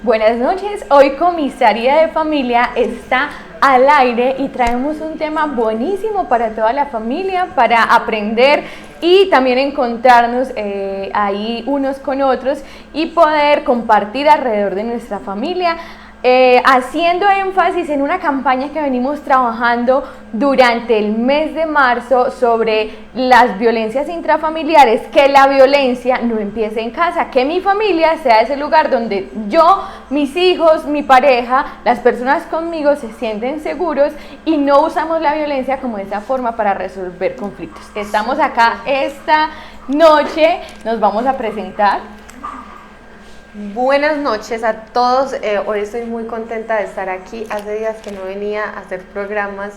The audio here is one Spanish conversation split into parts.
Buenas noches, hoy Comisaría de Familia está al aire y traemos un tema buenísimo para toda la familia, para aprender y también encontrarnos ahí unos con otros y poder compartir alrededor de nuestra familia. Haciendo énfasis en una campaña que venimos trabajando durante el mes de marzo sobre las violencias intrafamiliares, que la violencia no empiece en casa, que mi familia sea ese lugar donde yo, mis hijos, mi pareja, las personas conmigo se sienten seguros y no usamos la violencia como esa forma para resolver conflictos. Estamos acá esta noche, nos vamos a presentar. Buenas noches a todos, hoy estoy muy contenta de estar aquí. Hace días que no venía a hacer programas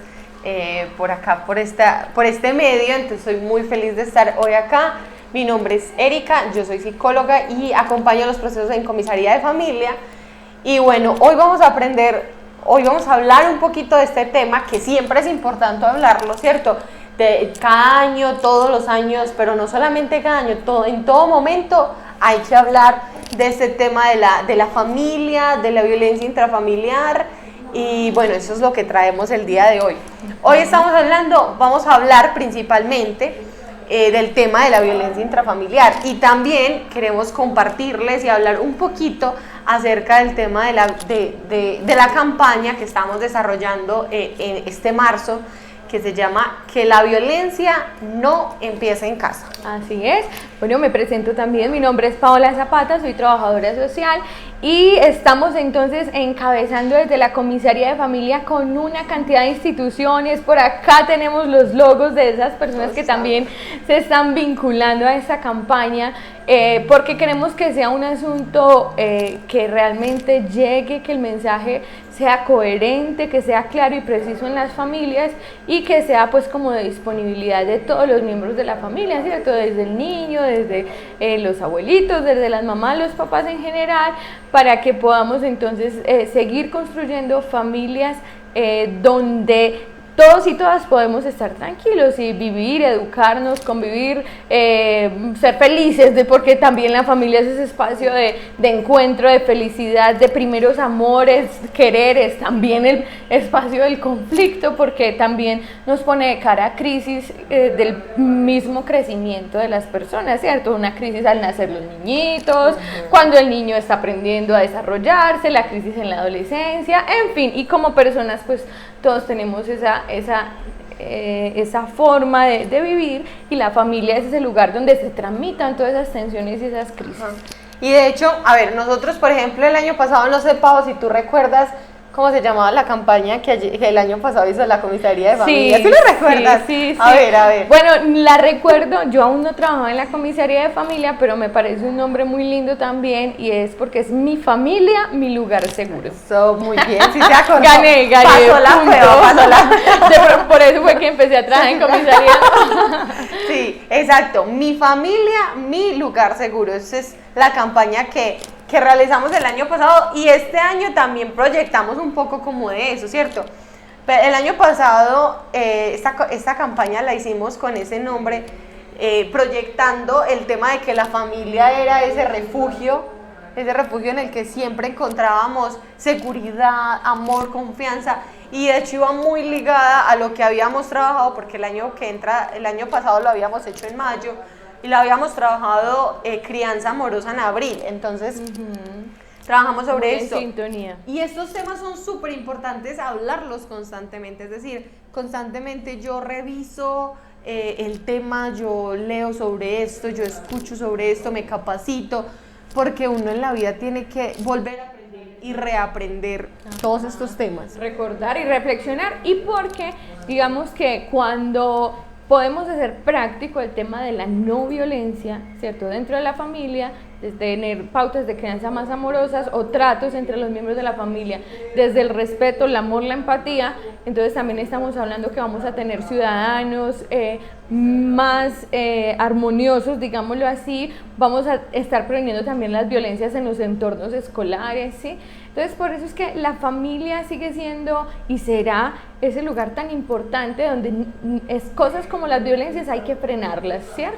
por acá, por este medio, entonces estoy muy feliz de estar hoy acá. Mi nombre es Erika, yo soy psicóloga y acompaño los procesos en Comisaría de Familia. Y bueno, hoy vamos a hablar un poquito de este tema que siempre es importante hablarlo, ¿cierto? De cada año, todos los años, pero no solamente cada año, en todo momento hay que hablar de este tema de la familia, de la violencia intrafamiliar y bueno, eso es lo que traemos el día de hoy. Hoy vamos a hablar principalmente del tema de la violencia intrafamiliar y también queremos compartirles y hablar un poquito acerca del tema de la campaña que estamos desarrollando en este marzo, que se llama Que la violencia no empiece en casa. Así es. Bueno, me presento también, mi nombre es Paola Zapata, soy trabajadora social y estamos entonces encabezando desde la Comisaría de Familia con una cantidad de instituciones. Por acá tenemos los logos de esas personas que también se están vinculando a esta campaña, porque queremos que sea un asunto que realmente llegue, que el mensaje sea coherente, que sea claro y preciso en las familias y que sea pues como de disponibilidad de todos los miembros de la familia, ¿cierto? Desde el niño, desde los abuelitos, desde las mamás, los papás en general, para que podamos entonces seguir construyendo familias donde todos y todas podemos estar tranquilos y vivir, educarnos, convivir, ser felices, porque también la familia es ese espacio de encuentro, de felicidad, de primeros amores, quereres, también el espacio del conflicto, porque también nos pone de cara a crisis del mismo crecimiento de las personas, ¿cierto? Una crisis al nacer los niñitos, cuando el niño está aprendiendo a desarrollarse, la crisis en la adolescencia, en fin, y como personas pues todos tenemos esa forma de vivir y la familia es ese lugar donde se tramitan todas esas tensiones y esas crisis. Y de hecho, a ver, nosotros por ejemplo el año pasado, no sé Pau, si tú recuerdas cómo se llamaba la campaña que el año pasado hizo la Comisaría de Familia. Sí, ¿Tú lo recuerdas? Sí. A ver. Bueno, la recuerdo, yo aún no trabajaba en la Comisaría de Familia, pero me parece un nombre muy lindo también y es porque es mi familia, mi lugar seguro. Eso, muy bien, sí se acordó. Gané. Pasó la prueba. Por eso fue que empecé a trabajar en comisaría. Sí, exacto. Mi familia, mi lugar seguro. Esa es la campaña que realizamos el año pasado y este año también proyectamos un poco como de eso, ¿cierto? Pero el año pasado esta campaña la hicimos con ese nombre, proyectando el tema de que la familia era ese refugio en el que siempre encontrábamos seguridad, amor, confianza, y de hecho iba muy ligada a lo que habíamos trabajado, porque el año pasado lo habíamos hecho en mayo y lo habíamos trabajado crianza amorosa en abril, entonces trabajamos sobre esto. Sintonía. Y estos temas son súper importantes hablarlos constantemente, es decir, constantemente yo reviso el tema, yo leo sobre esto, yo escucho sobre esto, me capacito, porque uno en la vida tiene que volver a aprender y reaprender todos estos temas. Recordar y reflexionar, y porque digamos que cuando podemos hacer práctico el tema de la no violencia, ¿cierto? Dentro de la familia, desde tener pautas de crianza más amorosas o tratos entre los miembros de la familia, desde el respeto, el amor, la empatía. Entonces también estamos hablando que vamos a tener ciudadanos más armoniosos, digámoslo así. Vamos a estar preveniendo también las violencias en los entornos escolares, ¿sí? Entonces por eso es que la familia sigue siendo y será ese lugar tan importante donde cosas como las violencias hay que frenarlas, ¿cierto?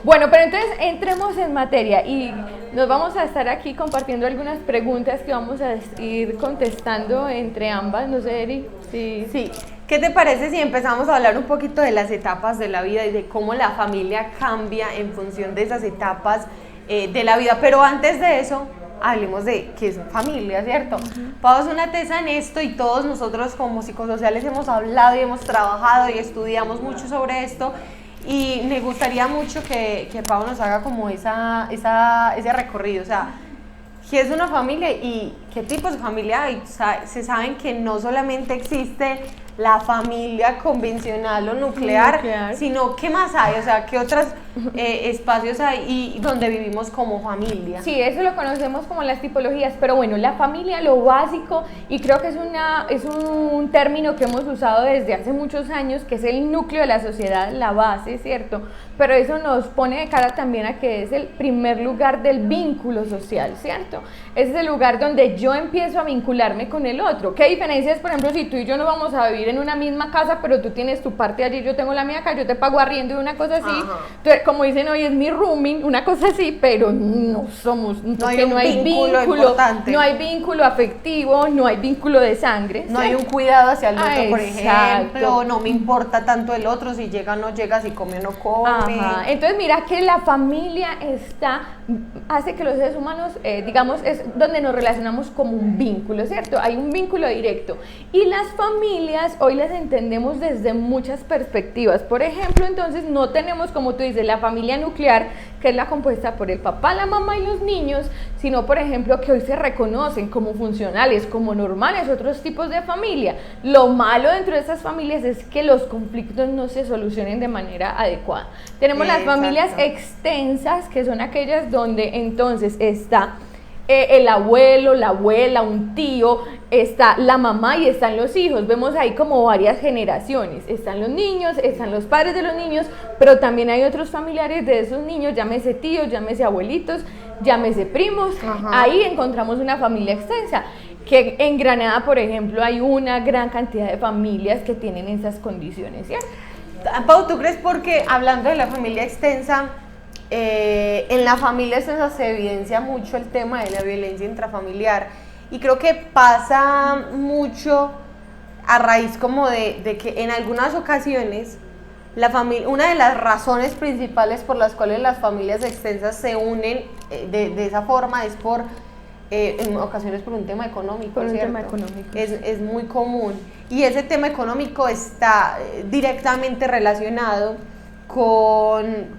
Bueno, pero entonces entremos en materia y nos vamos a estar aquí compartiendo algunas preguntas que vamos a ir contestando entre ambas, no sé, Eri. Sí. Sí. ¿Qué te parece si empezamos a hablar un poquito de las etapas de la vida y de cómo la familia cambia en función de esas etapas de la vida? Pero antes de eso, hablemos de qué es familia, ¿cierto? Pau es una tesa en esto y todos nosotros como psicosociales hemos hablado y hemos trabajado y estudiamos mucho sobre esto. Y me gustaría mucho que Pau nos haga como ese recorrido, o sea, ¿qué es una familia y qué tipos de familia hay? O sea, se saben que no solamente existe la familia convencional o nuclear, sino ¿qué más hay? O sea, ¿qué otros espacios hay y donde vivimos como familia? Sí, eso lo conocemos como las tipologías, pero bueno, la familia, lo básico, y creo que es un término que hemos usado desde hace muchos años, que es el núcleo de la sociedad, la base, ¿cierto? Pero eso nos pone de cara también a que es el primer lugar del vínculo social, ¿cierto? Es el lugar donde yo empiezo a vincularme con el otro. ¿Qué diferencia es, por ejemplo, si tú y yo no vamos a vivir en una misma casa, pero tú tienes tu parte allí, yo tengo la mía acá, yo te pago arriendo y una cosa así? Entonces, como dicen hoy, es mi rooming, una cosa así, pero no somos, no hay vínculo importante. No hay vínculo afectivo, no hay vínculo de sangre. No hay un cuidado hacia el otro, por ejemplo, no me importa tanto el otro, si llega o no llega, si come o no come. Ajá. Entonces mira que la familia hace que los seres humanos, digamos, es donde nos relacionamos como un vínculo, ¿cierto? Hay un vínculo directo. Y las familias hoy las entendemos desde muchas perspectivas. Por ejemplo, entonces no tenemos, como tú dices, la familia nuclear, que es la compuesta por el papá, la mamá y los niños, sino, por ejemplo, que hoy se reconocen como funcionales, como normales, otros tipos de familia. Lo malo dentro de estas familias es que los conflictos no se solucionen de manera adecuada. Tenemos las familias extensas, que son aquellas donde entonces está el abuelo, la abuela, un tío, está la mamá y están los hijos. Vemos ahí como varias generaciones. Están los niños, están los padres de los niños, pero también hay otros familiares de esos niños, llámese tíos, llámese abuelitos, llámese primos. Ahí encontramos una familia extensa. Que en Granada, por ejemplo, hay una gran cantidad de familias que tienen esas condiciones, ¿cierto? Pau, ¿tú crees porque hablando de la familia extensa, en la familia extensa se evidencia mucho el tema de la violencia intrafamiliar? Y creo que pasa mucho a raíz como de que en algunas ocasiones la familia, una de las razones principales por las cuales las familias extensas se unen de esa forma es por en ocasiones por un tema económico, por un ¿cierto? tema económico. Es muy común y ese tema económico está directamente relacionado con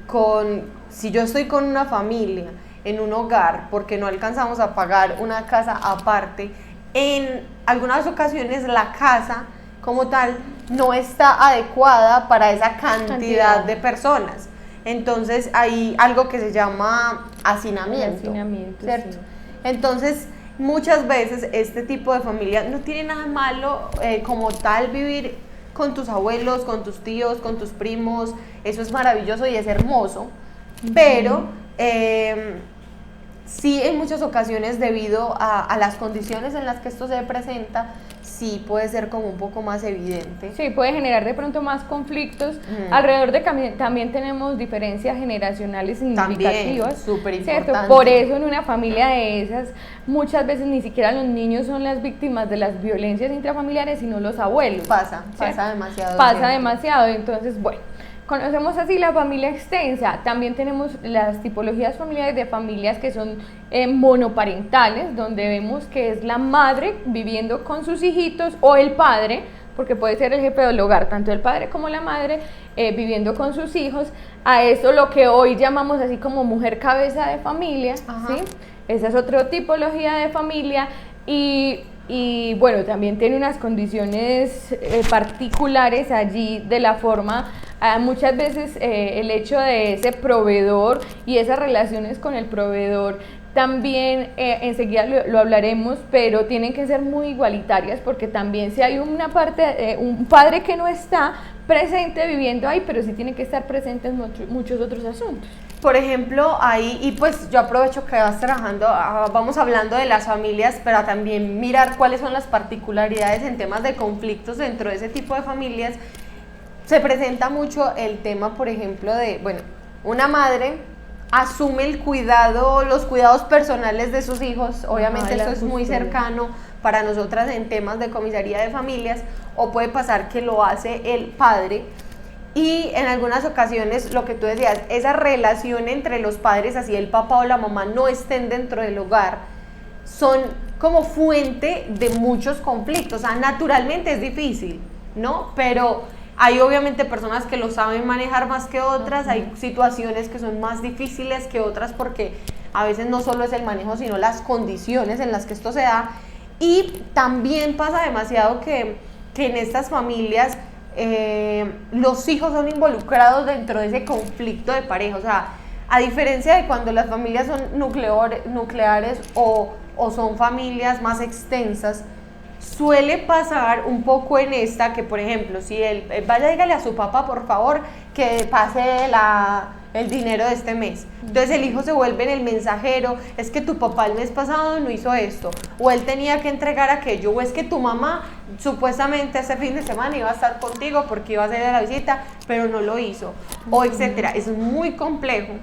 si yo estoy con una familia en un hogar porque no alcanzamos a pagar una casa aparte, en algunas ocasiones la casa como tal no está adecuada para esa cantidad de personas. Entonces hay algo que se llama hacinamiento, ¿cierto? Sí. Entonces muchas veces este tipo de familia no tiene nada malo como tal vivir con tus abuelos, con tus tíos, con tus primos, eso es maravilloso y es hermoso, pero sí en muchas ocasiones debido a las condiciones en las que esto se presenta, sí puede ser como un poco más evidente. Sí, puede generar de pronto más conflictos. Alrededor de también tenemos diferencias generacionales significativas. También, súper importante. ¿Cierto? Por eso en una familia de esas, muchas veces ni siquiera los niños son las víctimas de las violencias intrafamiliares, sino los abuelos. Pasa demasiado. Pasa demasiado, entonces bueno. Conocemos así la familia extensa. También tenemos las tipologías familiares de familias que son monoparentales, donde vemos que es la madre viviendo con sus hijitos o el padre, porque puede ser el jefe del hogar, tanto el padre como la madre viviendo con sus hijos. A eso lo que hoy llamamos así como mujer cabeza de familia, ¿sí? Esa es otra tipología de familia y bueno, también tiene unas condiciones particulares allí de la forma, muchas veces el hecho de ese proveedor y esas relaciones con el proveedor también enseguida lo hablaremos, pero tienen que ser muy igualitarias porque también si hay una parte, un padre que no está presente viviendo ahí, pero sí tiene que estar presente en muchos otros asuntos. Por ejemplo, ahí, y pues yo aprovecho que vas trabajando, vamos hablando de las familias, pero también mirar cuáles son las particularidades en temas de conflictos dentro de ese tipo de familias. Se presenta mucho el tema, por ejemplo, de, bueno, una madre asume el cuidado, los cuidados personales de sus hijos, obviamente eso es muy cercano para nosotras en temas de comisaría de familias, o puede pasar que lo hace el padre, y en algunas ocasiones lo que tú decías, esa relación entre los padres, así el papá o la mamá no estén dentro del hogar, son como fuente de muchos conflictos. O sea, naturalmente es difícil, ¿no? Pero hay obviamente personas que lo saben manejar más que otras, hay situaciones que son más difíciles que otras porque a veces no solo es el manejo, sino las condiciones en las que esto se da. Y también pasa demasiado que en estas familias los hijos son involucrados dentro de ese conflicto de pareja. O sea, a diferencia de cuando las familias son nucleares o son familias más extensas, suele pasar un poco en esta que, por ejemplo, si él vaya, dígale a su papá, por favor, que pase el dinero de este mes. Entonces el hijo se vuelve en el mensajero, es que tu papá el mes pasado no hizo esto, o él tenía que entregar aquello, o es que tu mamá supuestamente ese fin de semana iba a estar contigo porque iba a hacer la visita, pero no lo hizo, o etcétera. Es muy complejo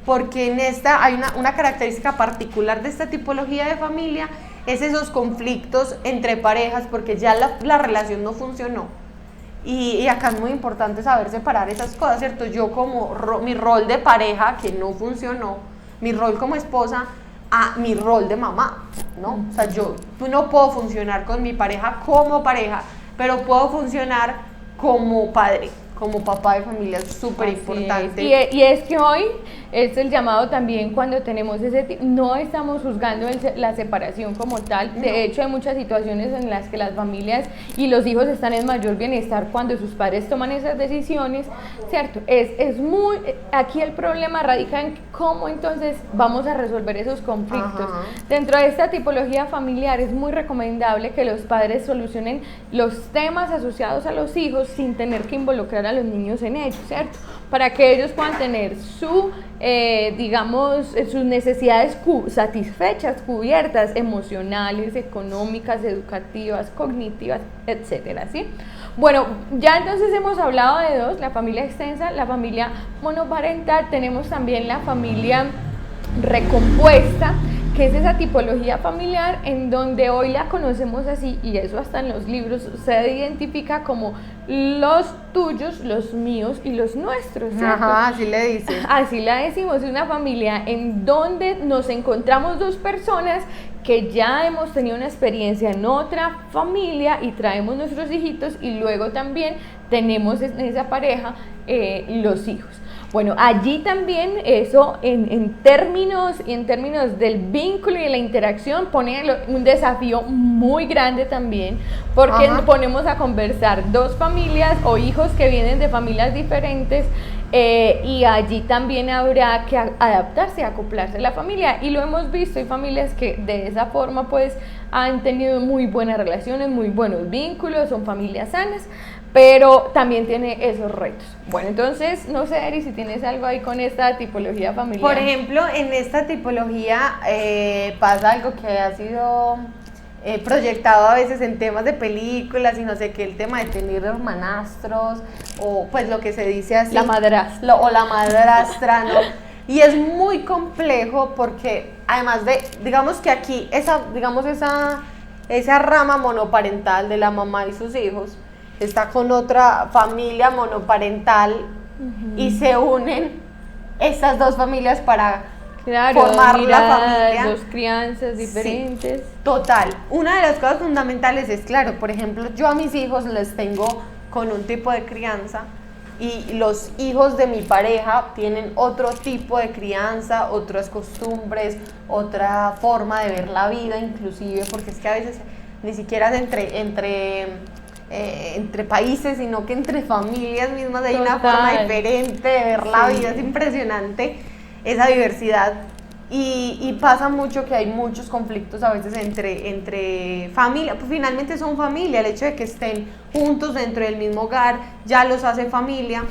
porque en esta hay una característica particular de esta tipología de familia, es esos conflictos entre parejas porque ya la relación no funcionó. Y acá es muy importante saber separar esas cosas, ¿cierto? Yo como mi rol de pareja que no funcionó, mi rol como esposa, a mi rol de mamá, ¿no? O sea, yo no puedo funcionar con mi pareja como pareja, pero puedo funcionar como padre, como papá de familia, es súper importante. Y es que hoy es el llamado también cuando tenemos no estamos juzgando la separación como tal. De hecho, hay muchas situaciones en las que las familias y los hijos están en mayor bienestar cuando sus padres toman esas decisiones, ¿cierto? Aquí el problema radica en cómo entonces vamos a resolver esos conflictos. Ajá. Dentro de esta tipología familiar es muy recomendable que los padres solucionen los temas asociados a los hijos sin tener que involucrar a los niños en ellos, ¿cierto? Para que ellos puedan tener sus necesidades satisfechas, cubiertas, emocionales, económicas, educativas, cognitivas, etcétera, ¿sí? Bueno, ya entonces hemos hablado de dos, la familia extensa, la familia monoparental, tenemos también la familia recompuesta, que es esa tipología familiar en donde hoy la conocemos así, y eso hasta en los libros se identifica como los tuyos, los míos y los nuestros, ¿cierto? Ajá, así le dicen. Así la decimos, es una familia en donde nos encontramos dos personas que ya hemos tenido una experiencia en otra familia y traemos nuestros hijitos, y luego también tenemos en esa pareja los hijos. Bueno, allí también eso en términos del vínculo y de la interacción pone un desafío muy grande también, porque ponemos a conversar dos familias o hijos que vienen de familias diferentes, y allí también habrá que adaptarse, acoplarse a la familia, y lo hemos visto, hay familias que de esa forma pues han tenido muy buenas relaciones, muy buenos vínculos, son familias sanas, pero también tiene esos retos. Bueno, entonces, no sé, Eri, si tienes algo ahí con esta tipología familiar. Por ejemplo, en esta tipología pasa algo que ha sido proyectado a veces en temas de películas y no sé qué, el tema de tener hermanastros, o pues lo que se dice así. La madrastra. O la madrastra, ¿no? Y es muy complejo porque además de, digamos que aquí, esa rama monoparental de la mamá y sus hijos, está con otra familia monoparental, y se unen estas dos familias para formar la familia. Dos crianzas diferentes. Sí, total. Una de las cosas fundamentales es, claro, por ejemplo, yo a mis hijos les tengo con un tipo de crianza, y los hijos de mi pareja tienen otro tipo de crianza, otras costumbres, otra forma de ver la vida inclusive, porque es que a veces ni siquiera es entre países, sino que entre familias mismas hay una forma diferente de ver la vida. Es impresionante esa diversidad, y pasa mucho que hay muchos conflictos a veces entre familia, pues finalmente son familia, el hecho de que estén juntos dentro del mismo hogar ya los hace familia,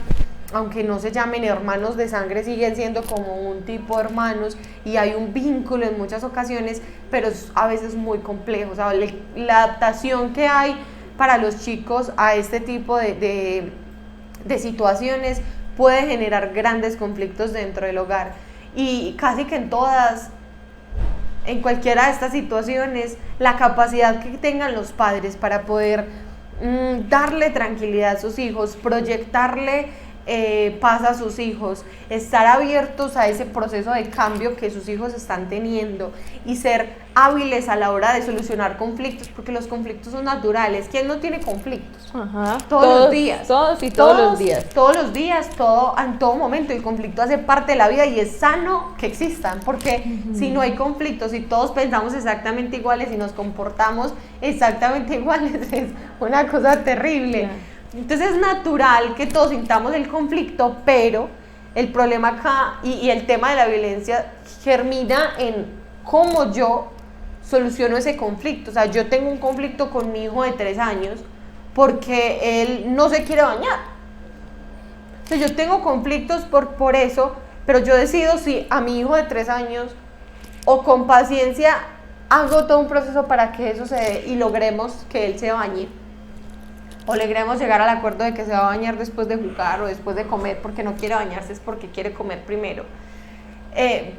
aunque no se llamen hermanos de sangre, siguen siendo como un tipo de hermanos, y hay un vínculo en muchas ocasiones, pero es a veces muy complejo. O sea, la adaptación que hay para los chicos a este tipo de situaciones puede generar grandes conflictos dentro del hogar. Y casi que en cualquiera de estas situaciones, la capacidad que tengan los padres para poder darle tranquilidad a sus hijos, proyectarle paz a sus hijos, estar abiertos a ese proceso de cambio que sus hijos están teniendo y ser hábiles a la hora de solucionar conflictos, porque los conflictos son naturales. ¿Quién no tiene conflictos? Ajá. Todos los días. Todos los días. Todos los días, en todo momento. El conflicto hace parte de la vida y es sano que existan, porque si no hay conflictos, si todos pensamos exactamente iguales y nos comportamos exactamente iguales, es una cosa terrible. Yeah. Entonces es natural que todos sintamos el conflicto, pero el problema acá y el tema de la violencia germina en cómo yo soluciono ese conflicto. O sea, yo tengo un conflicto con mi hijo de 3 años porque él no se quiere bañar. O sea, yo tengo conflictos por eso, pero yo decido si a mi hijo de 3 años o con paciencia hago todo un proceso para que eso se dé y logremos que él se bañe, o logremos llegar al acuerdo de que se va a bañar después de jugar o después de comer, porque no quiere bañarse, es porque quiere comer primero.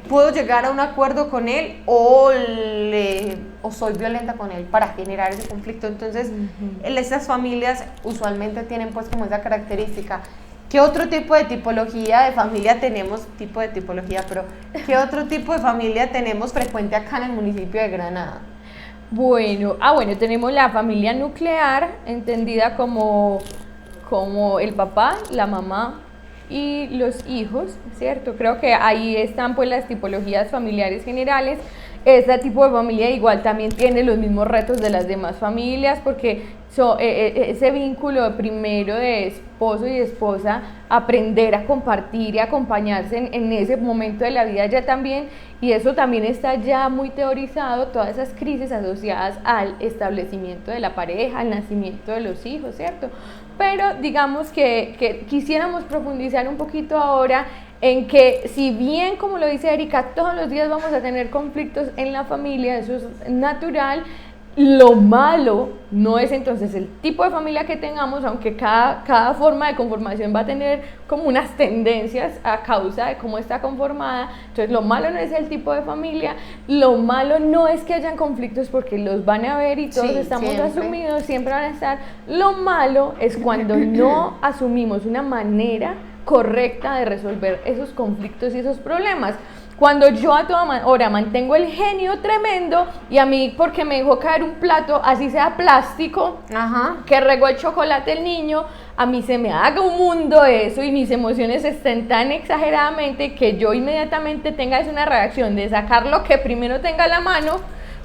Puedo llegar a un acuerdo con él o soy violenta con él para generar ese conflicto. Entonces, estas familias usualmente tienen pues como esa característica. ¿Qué otro tipo de tipología de familia tenemos? ¿Qué otro tipo de familia tenemos frecuente acá en el municipio de Granada? Bueno, tenemos la familia nuclear, entendida como el papá, la mamá y los hijos, ¿cierto? Creo que ahí están pues las tipologías familiares generales. Este tipo de familia igual también tiene los mismos retos de las demás familias, porque ese vínculo primero de esposo y esposa, aprender a compartir y acompañarse en ese momento de la vida ya también, y eso también está ya muy teorizado, todas esas crisis asociadas al establecimiento de la pareja, al nacimiento de los hijos, ¿cierto? Pero digamos que quisiéramos profundizar un poquito ahora en que, si bien, como lo dice Erika, todos los días vamos a tener conflictos en la familia, eso es natural. Lo malo no es entonces el tipo de familia que tengamos, aunque cada forma de conformación va a tener como unas tendencias a causa de cómo está conformada. Entonces lo malo no es el tipo de familia, lo malo no es que hayan conflictos, porque los van a ver y todos estamos siempre asumidos, siempre van a estar. Lo malo es cuando no asumimos una manera correcta de resolver esos conflictos y esos problemas. Cuando yo a toda hora mantengo el genio tremendo, y a mí, porque me dejó caer un plato, así sea plástico, que regó el chocolate el niño, a mí se me haga un mundo de eso y mis emociones estén tan exageradamente que yo inmediatamente tenga una reacción de sacar lo que primero tenga a la mano,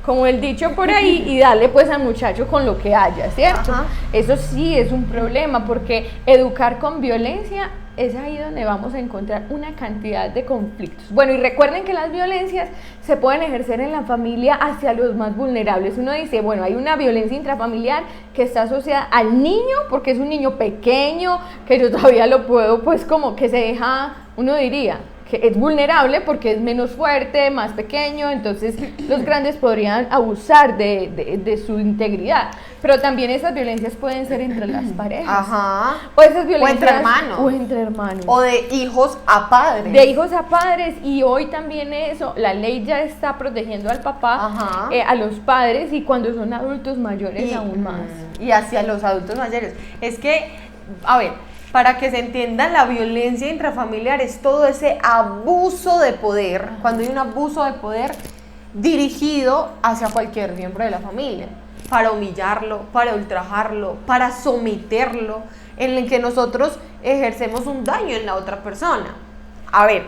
como el dicho por ahí, y darle pues al muchacho con lo que haya, ¿cierto? Eso sí es un problema, porque educar con violencia es ahí donde vamos a encontrar una cantidad de conflictos. Bueno, y recuerden que las violencias se pueden ejercer en la familia hacia los más vulnerables. Uno dice, bueno, hay una violencia intrafamiliar que está asociada al niño, porque es un niño pequeño, que yo todavía lo puedo, pues como que se deja, uno diría, que es vulnerable porque es menos fuerte, más pequeño, entonces los grandes podrían abusar de su integridad. Pero también esas violencias pueden ser entre las parejas. O esas violencias, o entre hermanos. O de hijos a padres. De hijos a padres, y hoy también eso, la ley ya está protegiendo al papá, a los padres, y cuando son adultos mayores aún más. Y hacia los adultos mayores. Es que, a ver, para que se entienda, la violencia intrafamiliar es todo ese abuso de poder, cuando hay un abuso de poder dirigido hacia cualquier miembro de la familia, para humillarlo, para ultrajarlo, para someterlo, en el que nosotros ejercemos un daño en la otra persona. A ver,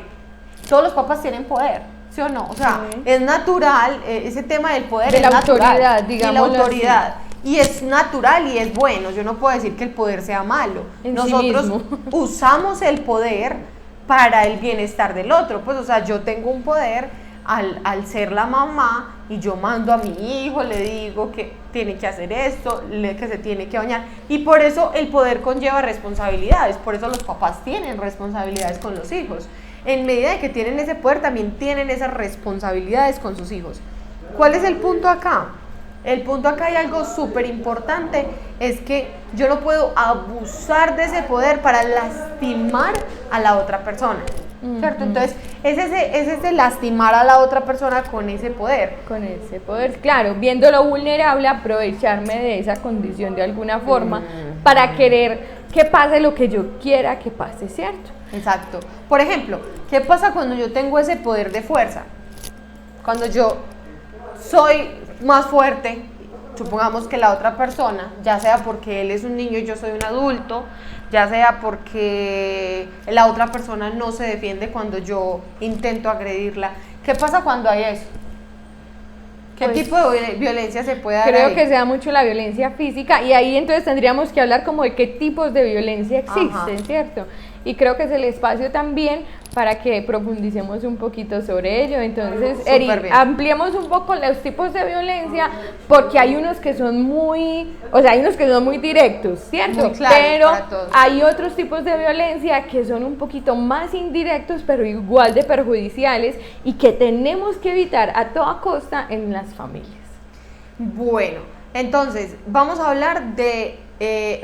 todos los papás tienen poder, ¿sí o no? O sea, es natural, ese tema del poder, de es la natural, autoridad, digamos, y la autoridad. Así. Y es natural y es bueno, yo no puedo decir que el poder sea malo. Nosotros usamos el poder para el bienestar del otro, pues o sea, yo tengo un poder al ser la mamá y yo mando a mi hijo, le digo que tiene que hacer esto, que se tiene que bañar, y por eso el poder conlleva responsabilidades, por eso los papás tienen responsabilidades con los hijos. En medida de que tienen ese poder, también tienen esas responsabilidades con sus hijos. ¿Cuál es el punto acá? El punto acá hay algo súper importante, es que yo no puedo abusar de ese poder para lastimar a la otra persona, ¿cierto? Entonces, es ese lastimar a la otra persona con ese poder. Con ese poder, claro, viéndolo vulnerable, aprovecharme de esa condición de alguna forma para querer que pase lo que yo quiera que pase, ¿cierto? Exacto. Por ejemplo, ¿qué pasa cuando yo tengo ese poder de fuerza? Cuando yo soy más fuerte, supongamos que la otra persona, ya sea porque él es un niño y yo soy un adulto, ya sea porque la otra persona no se defiende cuando yo intento agredirla. ¿Qué pasa cuando hay eso? ¿Qué Pues, tipo de violencia se puede dar creo ahí? que se da mucho la violencia física y ahí entonces tendríamos que hablar como de qué tipos de violencia existen, Ajá. ¿cierto? Y creo que es el espacio también para que profundicemos un poquito sobre ello. Entonces, Súper Eri, bien. ampliemos un poco los tipos de violencia porque hay unos que son muy, o sea, hay unos que son muy directos, ¿cierto? Muy claros pero para todos. hay otros tipos de violencia que son un poquito más indirectos, pero igual de perjudiciales y que tenemos que evitar a toda costa en las familias. Bueno, entonces vamos a hablar de,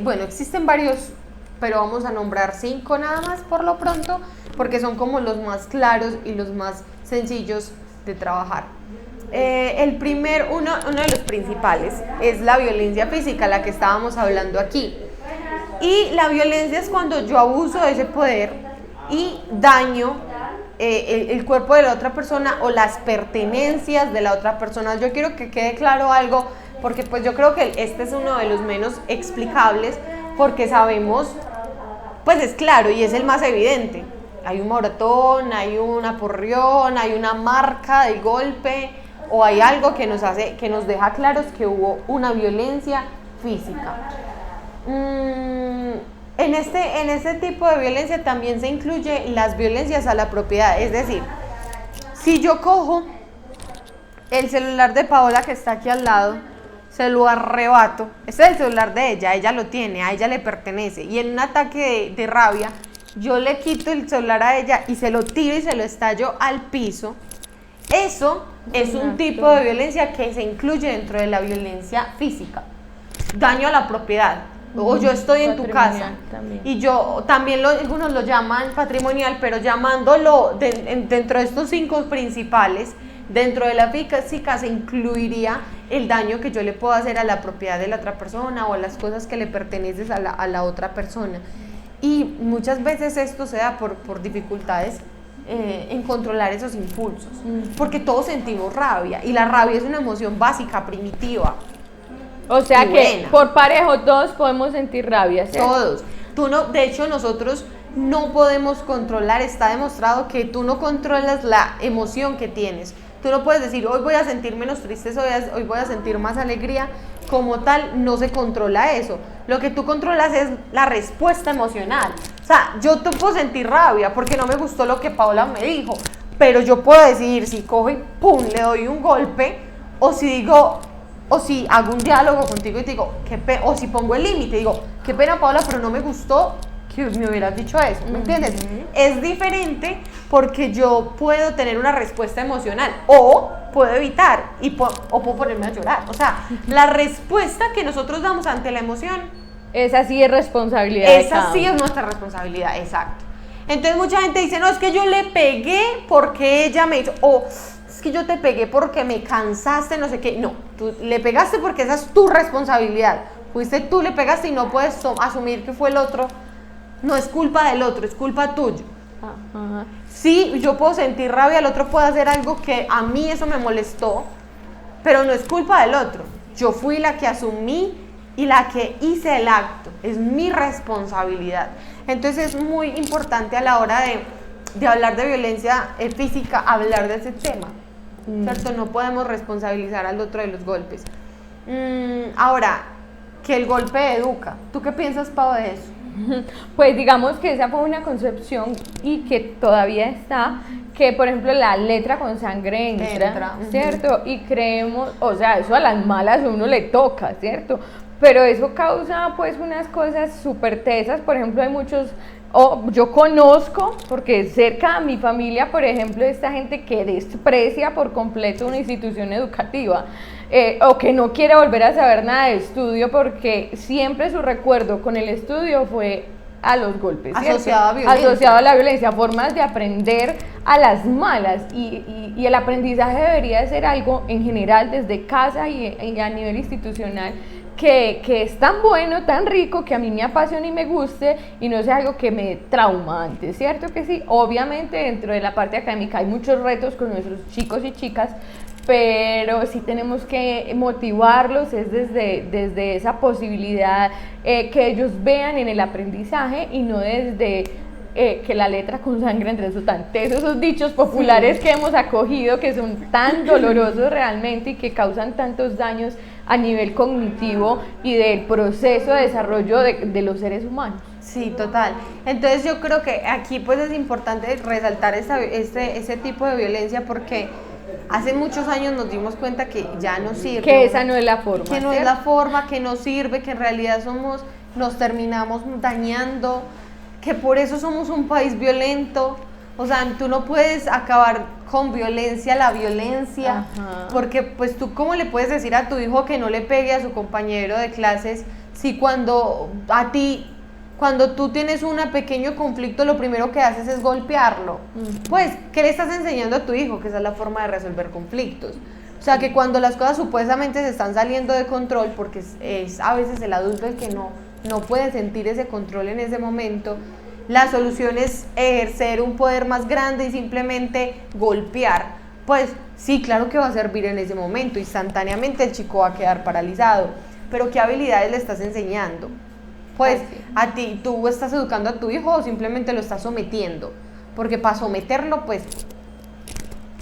bueno, existen varios, pero vamos a nombrar 5 nada más por lo pronto, porque son como los más claros y los más sencillos de trabajar. Uno de los principales es la violencia física, la que estábamos hablando aquí. Y la violencia es cuando yo abuso de ese poder y daño el cuerpo de la otra persona o las pertenencias de la otra persona. Yo quiero que quede claro algo, porque pues yo creo que este es uno de los menos explicables, porque sabemos, pues es claro y es el más evidente. Hay un moretón, hay una porrión, hay una marca del golpe, o hay algo que nos deja claros que hubo una violencia física. En este tipo de violencia también se incluye las violencias a la propiedad, es decir, si yo cojo el celular de Paola que está aquí al lado, se lo arrebato, este es el celular de ella lo tiene, a ella le pertenece, y en un ataque de rabia, yo le quito el celular a ella y se lo tiro y se lo estallo al piso, eso es un tipo de violencia que se incluye dentro de la violencia física, daño a la propiedad. O yo estoy en tu casa también. y yo también algunos lo llaman patrimonial, pero llamándolo dentro de estos 5 principales, dentro de la física se incluiría el daño que yo le puedo hacer a la propiedad de la otra persona o a las cosas que le pertenecen a la otra persona. Y muchas veces esto se da por dificultades en controlar esos impulsos, porque todos sentimos rabia y la rabia es una emoción básica, primitiva. O sea Y que buena. por parejo todos podemos sentir rabia, ¿cierto? Todos. De hecho, nosotros no podemos controlar, está demostrado que tú no controlas la emoción que tienes. Tú no puedes decir, hoy voy a sentir menos tristeza, hoy voy a sentir más alegría. Como tal, no se controla eso. Lo que tú controlas es la respuesta emocional. O sea, yo te puedo sentir rabia porque no me gustó lo que Paola me dijo, pero yo puedo decidir si cojo y pum, le doy un golpe, o si digo... O si hago un diálogo contigo y te digo, o si pongo el límite, digo, qué pena Paola, pero no me gustó que me hubieras dicho eso, ¿me entiendes? Es diferente porque yo puedo tener una respuesta emocional o puedo evitar o puedo ponerme a llorar. O sea, la respuesta que nosotros damos ante la emoción, Esa sí es responsabilidad de cada esa sí uno. es nuestra responsabilidad, exacto. Entonces mucha gente dice, no, es que yo le pegué porque ella me hizo, o es que yo te pegué porque me cansaste, no sé qué. No, tú le pegaste porque esa es tu responsabilidad. Fuiste tú, le pegaste y no puedes asumir que fue el otro. No es culpa del otro, es culpa tuya. Ajá. Sí, yo puedo sentir rabia, el otro puede hacer algo que a mí eso me molestó, pero no es culpa del otro. Yo fui la que asumí y la que hice el acto. Es mi responsabilidad. Entonces es muy importante a la hora de hablar de violencia física, hablar de ese tema. ¿Cierto? No podemos responsabilizar al otro de los golpes. Ahora, que el golpe educa. ¿Tú qué piensas, Pau, de eso? Pues digamos que esa fue una concepción y que todavía está, que por ejemplo la letra con sangre entra, ¿cierto? Y creemos, o sea, eso a las malas a uno le toca, ¿cierto? Pero eso causa pues unas cosas súper tesas, por ejemplo hay muchos, yo conozco, porque cerca de mi familia, por ejemplo, esta gente que desprecia por completo una institución educativa. o que no quiere volver a saber nada de estudio porque siempre su recuerdo con el estudio fue a los golpes, asociado a violencia. Asociado a la violencia, formas de aprender a las malas y el aprendizaje debería de ser algo en general desde casa y a nivel institucional que es tan bueno, tan rico, que a mí me apasiona y me guste y no sea algo que me trauma antes, ¿cierto que sí? Obviamente dentro de la parte académica hay muchos retos con nuestros chicos y chicas, pero sí tenemos que motivarlos es desde esa posibilidad que ellos vean en el aprendizaje y no desde que la letra con sangre entre sus tesos, esos dichos populares que hemos acogido que son tan dolorosos realmente y que causan tantos daños a nivel cognitivo y del proceso de desarrollo de los seres humanos. Sí, total. Entonces yo creo que aquí pues es importante resaltar ese tipo de violencia porque hace muchos años nos dimos cuenta que ya no sirve. Que esa no es la forma. Que no es la forma, que no sirve, que en realidad nos terminamos dañando, que por eso somos un país violento. O sea, tú no puedes acabar con violencia la violencia, Ajá. Porque pues tú cómo le puedes decir a tu hijo que no le pegue a su compañero de clases si cuando tú tienes un pequeño conflicto lo primero que haces es golpearlo. Pues, ¿qué le estás enseñando a tu hijo? Que esa es la forma de resolver conflictos. O sea, que cuando las cosas supuestamente se están saliendo de control, porque es a veces el adulto el que no puede sentir ese control en ese momento, la solución es ejercer un poder más grande y simplemente golpear. Pues sí, claro que va a servir en ese momento, instantáneamente el chico va a quedar paralizado, pero ¿qué habilidades le estás enseñando? Pues a ti, ¿tú estás educando a tu hijo o simplemente lo estás sometiendo? Porque para someterlo, pues,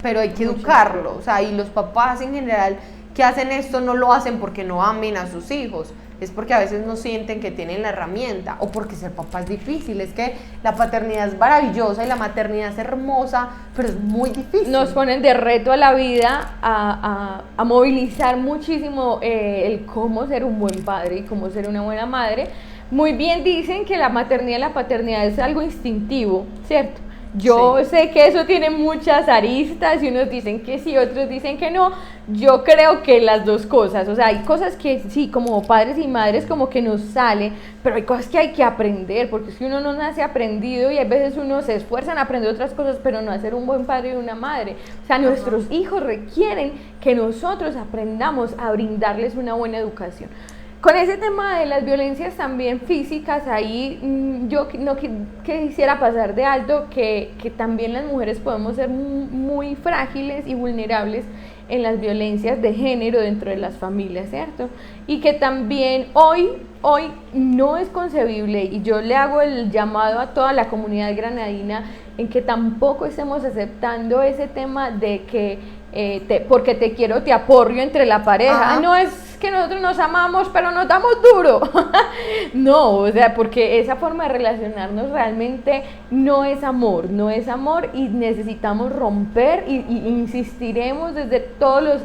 pero hay que educarlo, o sea, y los papás en general que hacen esto no lo hacen porque no amen a sus hijos, es porque a veces no sienten que tienen la herramienta o porque ser papá es difícil. Es que la paternidad es maravillosa y la maternidad es hermosa, pero es muy difícil. Nos ponen de reto a la vida a movilizar muchísimo el cómo ser un buen padre y cómo ser una buena madre. Muy bien dicen que la maternidad y la paternidad es algo instintivo, ¿cierto? Yo sé que eso tiene muchas aristas y unos dicen que sí, otros dicen que no. Yo creo que las dos cosas, o sea, hay cosas que sí, como padres y madres como que nos sale, pero hay cosas que hay que aprender, porque si uno no nace aprendido y a veces uno se esfuerza en aprender otras cosas, pero no a ser un buen padre y una madre. O sea, nuestros hijos requieren que nosotros aprendamos a brindarles una buena educación. Con ese tema de las violencias también físicas, ahí yo no quisiera pasar de alto que también las mujeres podemos ser muy frágiles y vulnerables en las violencias de género dentro de las familias, ¿cierto? Y que también hoy no es concebible, y yo le hago el llamado a toda la comunidad granadina en que tampoco estemos aceptando ese tema de que porque te quiero te aporrio entre la pareja. Ajá. No es que nosotros nos amamos pero nos damos duro. No, o sea, porque esa forma de relacionarnos realmente no es amor y necesitamos romper y insistiremos desde todos los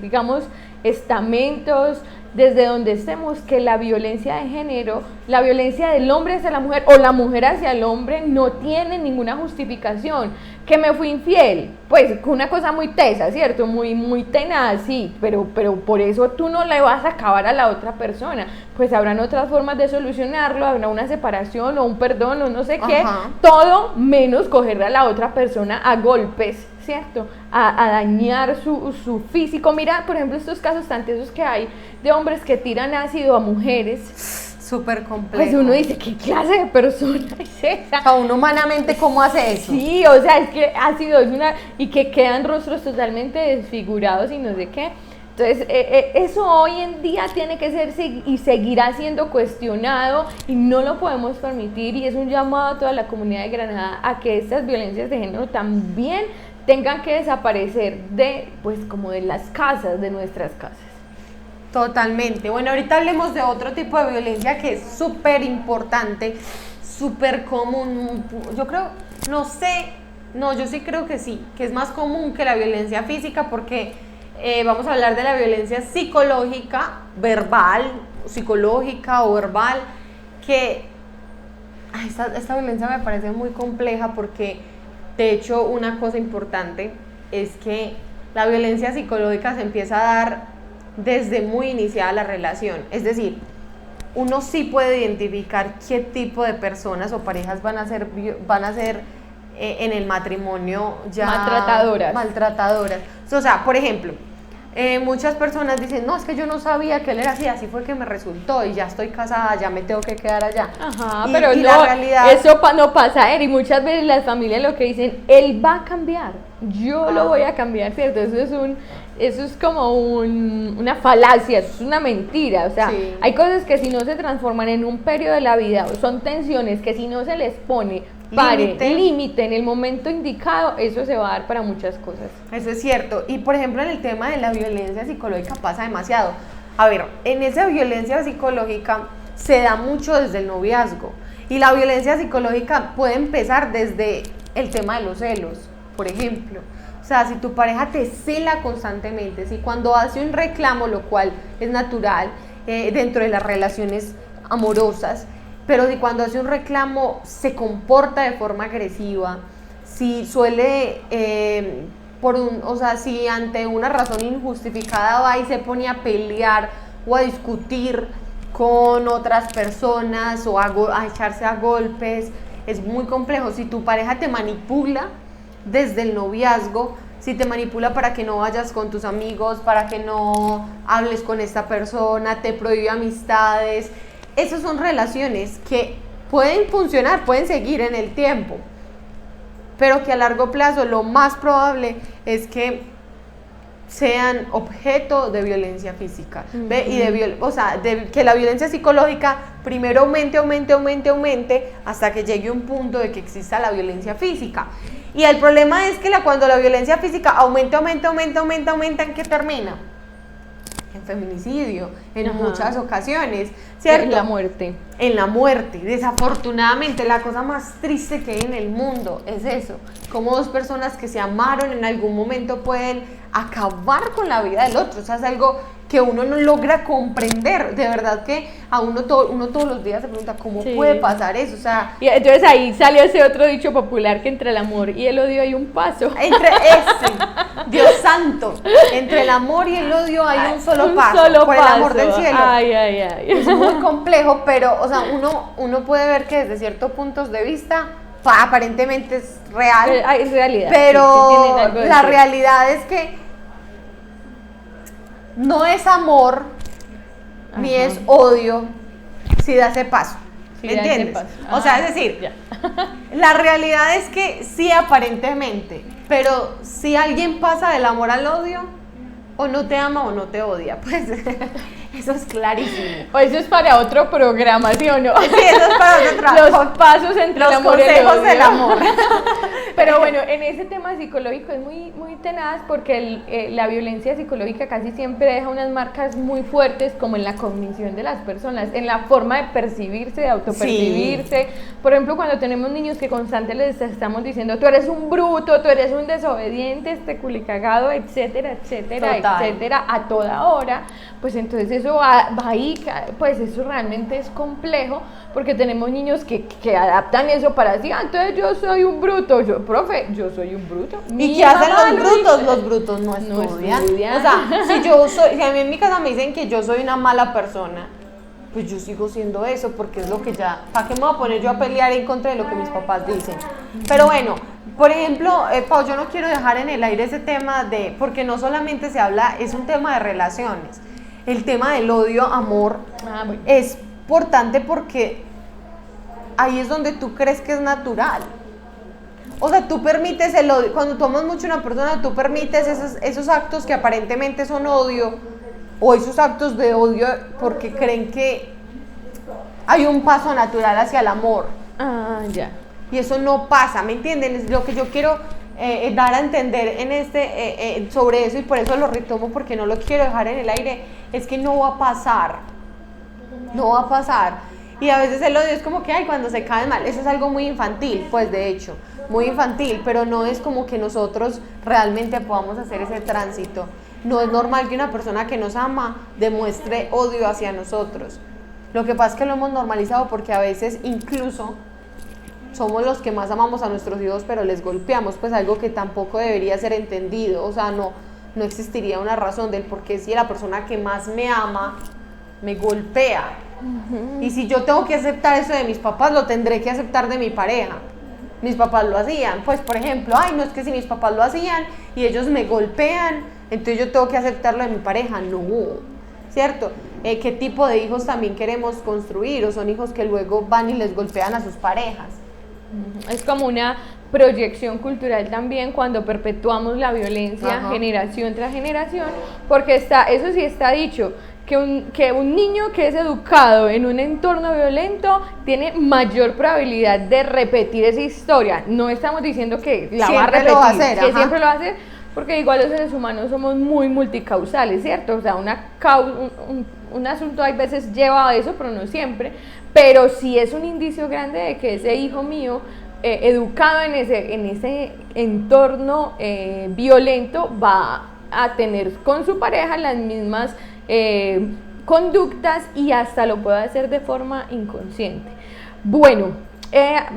digamos estamentos, desde donde estemos, que la violencia de género, la violencia del hombre hacia la mujer o la mujer hacia el hombre no tiene ninguna justificación. Que me fui infiel, pues una cosa muy tesa, ¿cierto? Muy tenaz, sí, pero por eso tú no le vas a acabar a la otra persona. Pues habrán otras formas de solucionarlo, habrá una separación o un perdón o no sé qué, todo menos coger a la otra persona a golpes, ¿cierto? A dañar su físico. Mira, por ejemplo, estos casos tan tesos que hay de hombres que tiran ácido a mujeres. Súper complejo. Pues uno dice, ¿qué clase de persona es esa? O sea, uno humanamente, ¿cómo hace eso? Sí, o sea, es que ácido es y que quedan rostros totalmente desfigurados y no sé qué. Entonces, eso hoy en día tiene que ser y seguirá siendo cuestionado y no lo podemos permitir, y es un llamado a toda la comunidad de Granada a que estas violencias de género también tengan que desaparecer pues como de las casas, de nuestras casas. Totalmente. Bueno, ahorita hablemos de otro tipo de violencia que es súper importante, súper común. Yo creo, yo sí creo que sí, que es más común que la violencia física, porque vamos a hablar de la violencia psicológica, psicológica o verbal, que esta violencia me parece muy compleja porque, de hecho, una cosa importante es que la violencia psicológica se empieza a dar desde muy iniciada la relación. Es decir, uno sí puede identificar qué tipo de personas o parejas van a ser en el matrimonio ya maltratadoras. O sea, por ejemplo, muchas personas dicen, no, es que yo no sabía que él era así fue que me resultó y ya estoy casada, ya me tengo que quedar allá. Ajá, pero no, la realidad, eso no pasa, y muchas veces las familias lo que dicen, él va a cambiar, yo lo voy a cambiar, ¿cierto? Eso es como una falacia, eso es una mentira, o sea, sí, hay cosas que si no se transforman en un periodo de la vida, son tensiones que si no se les pone límite en el momento indicado, eso se va a dar para muchas cosas. Eso es cierto, y por ejemplo en el tema de la violencia psicológica pasa demasiado. A ver, en esa violencia psicológica se da mucho desde el noviazgo, y la violencia psicológica puede empezar desde el tema de los celos, por ejemplo. O sea, si tu pareja te cela constantemente, si cuando hace un reclamo, lo cual es natural dentro de las relaciones amorosas, pero si cuando hace un reclamo se comporta de forma agresiva, si suele, si ante una razón injustificada va y se pone a pelear o a discutir con otras personas o a echarse a golpes, es muy complejo. Si tu pareja te manipula desde el noviazgo, si te manipula para que no vayas con tus amigos, para que no hables con esta persona, te prohíbe amistades, esas son relaciones que pueden funcionar, pueden seguir en el tiempo, pero que a largo plazo lo más probable es que sean objeto de violencia física, ¿ve? Y que la violencia psicológica primero aumente hasta que llegue un punto de que exista la violencia física. Y el problema es que cuando la violencia física aumenta, ¿en qué termina? En feminicidio, en muchas ocasiones, ¿cierto? En la muerte. Desafortunadamente, la cosa más triste que hay en el mundo es eso, como dos personas que se amaron en algún momento pueden acabar con la vida del otro. O sea, es algo que uno no logra comprender, de verdad que a uno todos los días se pregunta cómo puede pasar eso, o sea, y entonces ahí salió ese otro dicho popular que entre el amor y el odio hay un paso. Dios santo, entre el amor y el odio hay un solo paso, por el amor del cielo. Es muy complejo, pero, o sea, uno puede ver que desde ciertos puntos de vista aparentemente es real, es realidad, pero sí, la realidad es que no es amor, ni es odio, si da ese paso, ¿me entiendes? O sea, es decir, la realidad es que sí aparentemente, pero si alguien pasa del amor al odio, o no te ama o no te odia, pues eso es clarísimo. O eso es para otro programa, ¿sí o no? Sí, eso es para otro programa. Los pasos entre el amor y el odio. Los consejos del amor. Pero bueno, en ese tema psicológico es muy, muy tenaz porque la violencia psicológica casi siempre deja unas marcas muy fuertes como en la cognición de las personas, en la forma de percibirse, de autopercibirse. Sí. Por ejemplo, cuando tenemos niños que constantemente les estamos diciendo, tú eres un bruto, tú eres un desobediente, culicagado, etcétera, etcétera, a toda hora, pues entonces eso va ahí, pues eso realmente es complejo porque tenemos niños que adaptan eso para decir, entonces yo soy un bruto, profe, yo soy un bruto. ¿Y qué hacen los brutos? Los brutos no estudian. O sea, si a mí en mi casa me dicen que yo soy una mala persona, pues yo sigo siendo eso, porque es lo que ya, ¿para qué me voy a poner yo a pelear en contra de lo que mis papás dicen? Pero bueno, por ejemplo, Pau, yo no quiero dejar en el aire ese tema porque no solamente se habla, es un tema de relaciones, el tema del odio, amor, es importante porque ahí es donde tú crees que es natural. O sea, tú permites el odio, cuando tú amas mucho a una persona, tú permites esos actos que aparentemente son odio, o esos actos de odio porque creen que hay un paso natural hacia el amor. Ya. Y eso no pasa, ¿me entienden? Lo que yo quiero dar a entender en sobre eso, y por eso lo retomo porque no lo quiero dejar en el aire, es que no va a pasar. No va a pasar. Y a veces el odio es como que, cuando se caen mal, eso es algo muy infantil, pues de hecho, muy infantil, pero no es como que nosotros realmente podamos hacer ese tránsito. No es normal que una persona que nos ama demuestre odio hacia nosotros. Lo que pasa es que lo hemos normalizado porque a veces incluso somos los que más amamos a nuestros hijos, pero les golpeamos, pues algo que tampoco debería ser entendido. O sea, no existiría una razón del por qué si la persona que más me ama me golpea. Y si yo tengo que aceptar eso de mis papás, lo tendré que aceptar de mi pareja. Mis papás lo hacían, pues por ejemplo, ay, no es que si mis papás lo hacían y ellos me golpean, entonces yo tengo que aceptarlo de mi pareja. No, ¿cierto? ¿Qué tipo de hijos también queremos construir? O son hijos que luego van y les golpean a sus parejas. Es como una proyección cultural también cuando perpetuamos la violencia generación tras generación, porque eso sí está dicho, que un niño que es educado en un entorno violento tiene mayor probabilidad de repetir esa historia. No estamos diciendo que la va a repetir, lo va a hacer, que siempre lo va a hacer, porque igual los seres humanos somos muy multicausales, ¿cierto? O sea, un asunto a veces lleva a eso, pero no siempre, pero sí es un indicio grande de que ese hijo mío, educado en ese entorno violento, va a tener con su pareja las mismas conductas y hasta lo puede hacer de forma inconsciente. Bueno,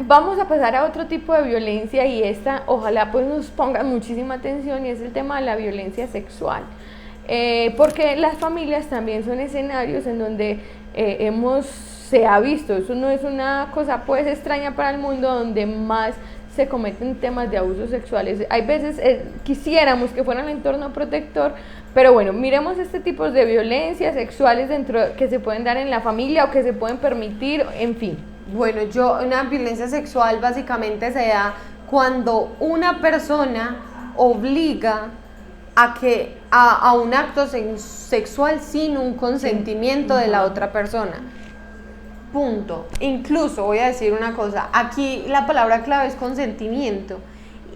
vamos a pasar a otro tipo de violencia y esta ojalá pues nos ponga muchísima atención, y es el tema de la violencia sexual, porque las familias también son escenarios en donde se ha visto, eso no es una cosa pues extraña para el mundo, donde más se cometen temas de abusos sexuales. Hay veces quisiéramos que fuera un entorno protector, pero bueno, miremos este tipo de violencias sexuales que se pueden dar en la familia o que se pueden permitir, en fin. Bueno, una violencia sexual básicamente se da cuando una persona obliga a un acto sexual sin un consentimiento de la otra persona. Punto. Incluso voy a decir una cosa, aquí la palabra clave es consentimiento,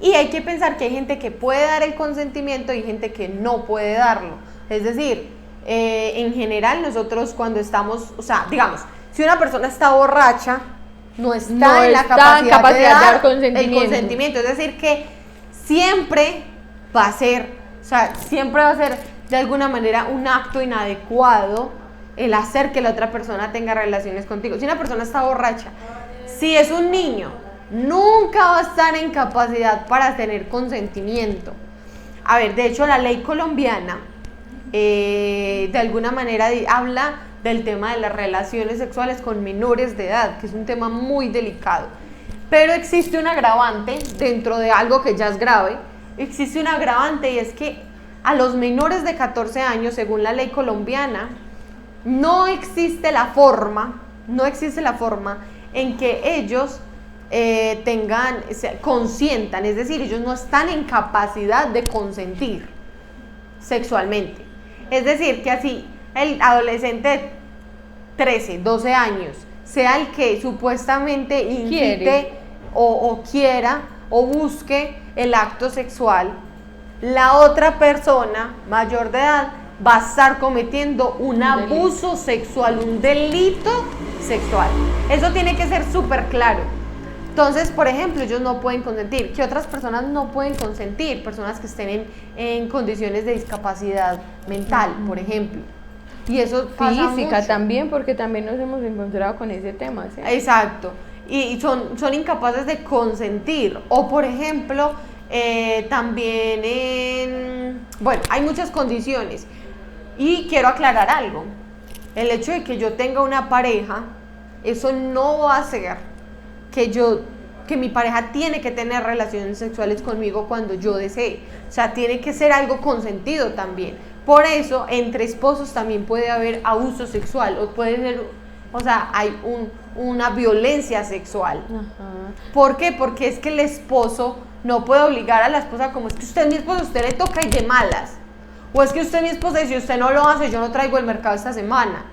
y hay que pensar que hay gente que puede dar el consentimiento y gente que no puede darlo. Es decir, en general nosotros cuando estamos, o sea, digamos, si una persona está borracha, no está en la capacidad de dar el consentimiento. Es decir, que siempre va a ser, o sea, siempre va a ser de alguna manera un acto inadecuado el hacer que la otra persona tenga relaciones contigo. Si una persona está borracha, si es un niño, nunca va a estar en capacidad para tener consentimiento. A ver, de hecho la ley colombiana de alguna manera habla del tema de las relaciones sexuales con menores de edad, que es un tema muy delicado. Pero existe un agravante dentro de algo que ya es grave. Existe un agravante, y es que a los menores de 14 años, según la ley colombiana, no existe la forma en que ellos consientan, es decir, ellos no están en capacidad de consentir sexualmente. Es decir, que así el adolescente de 13, 12 años sea el que supuestamente invite o quiera o busque el acto sexual, la otra persona mayor de edad va a estar cometiendo un abuso sexual, un delito sexual. Eso tiene que ser súper claro. Entonces, por ejemplo, ellos no pueden consentir. ¿Qué otras personas no pueden consentir? Personas que estén en condiciones de discapacidad mental, por ejemplo. Y eso pasa física mucho. También, porque también nos hemos encontrado con ese tema, ¿sí? Exacto. Y son incapaces de consentir. O, por ejemplo, también bueno, hay muchas condiciones. Y quiero aclarar algo. El hecho de que yo tenga una pareja, eso no va a hacer que mi pareja tiene que tener relaciones sexuales conmigo cuando yo desee. O sea, tiene que ser algo consentido también. Por eso, entre esposos también puede haber abuso sexual, hay una violencia sexual. ¿Por qué? Porque es que el esposo no puede obligar a la esposa, como es que usted es mi esposo, usted le toca y de malas. O es que usted es mi esposa y si usted no lo hace, yo no traigo el mercado esta semana.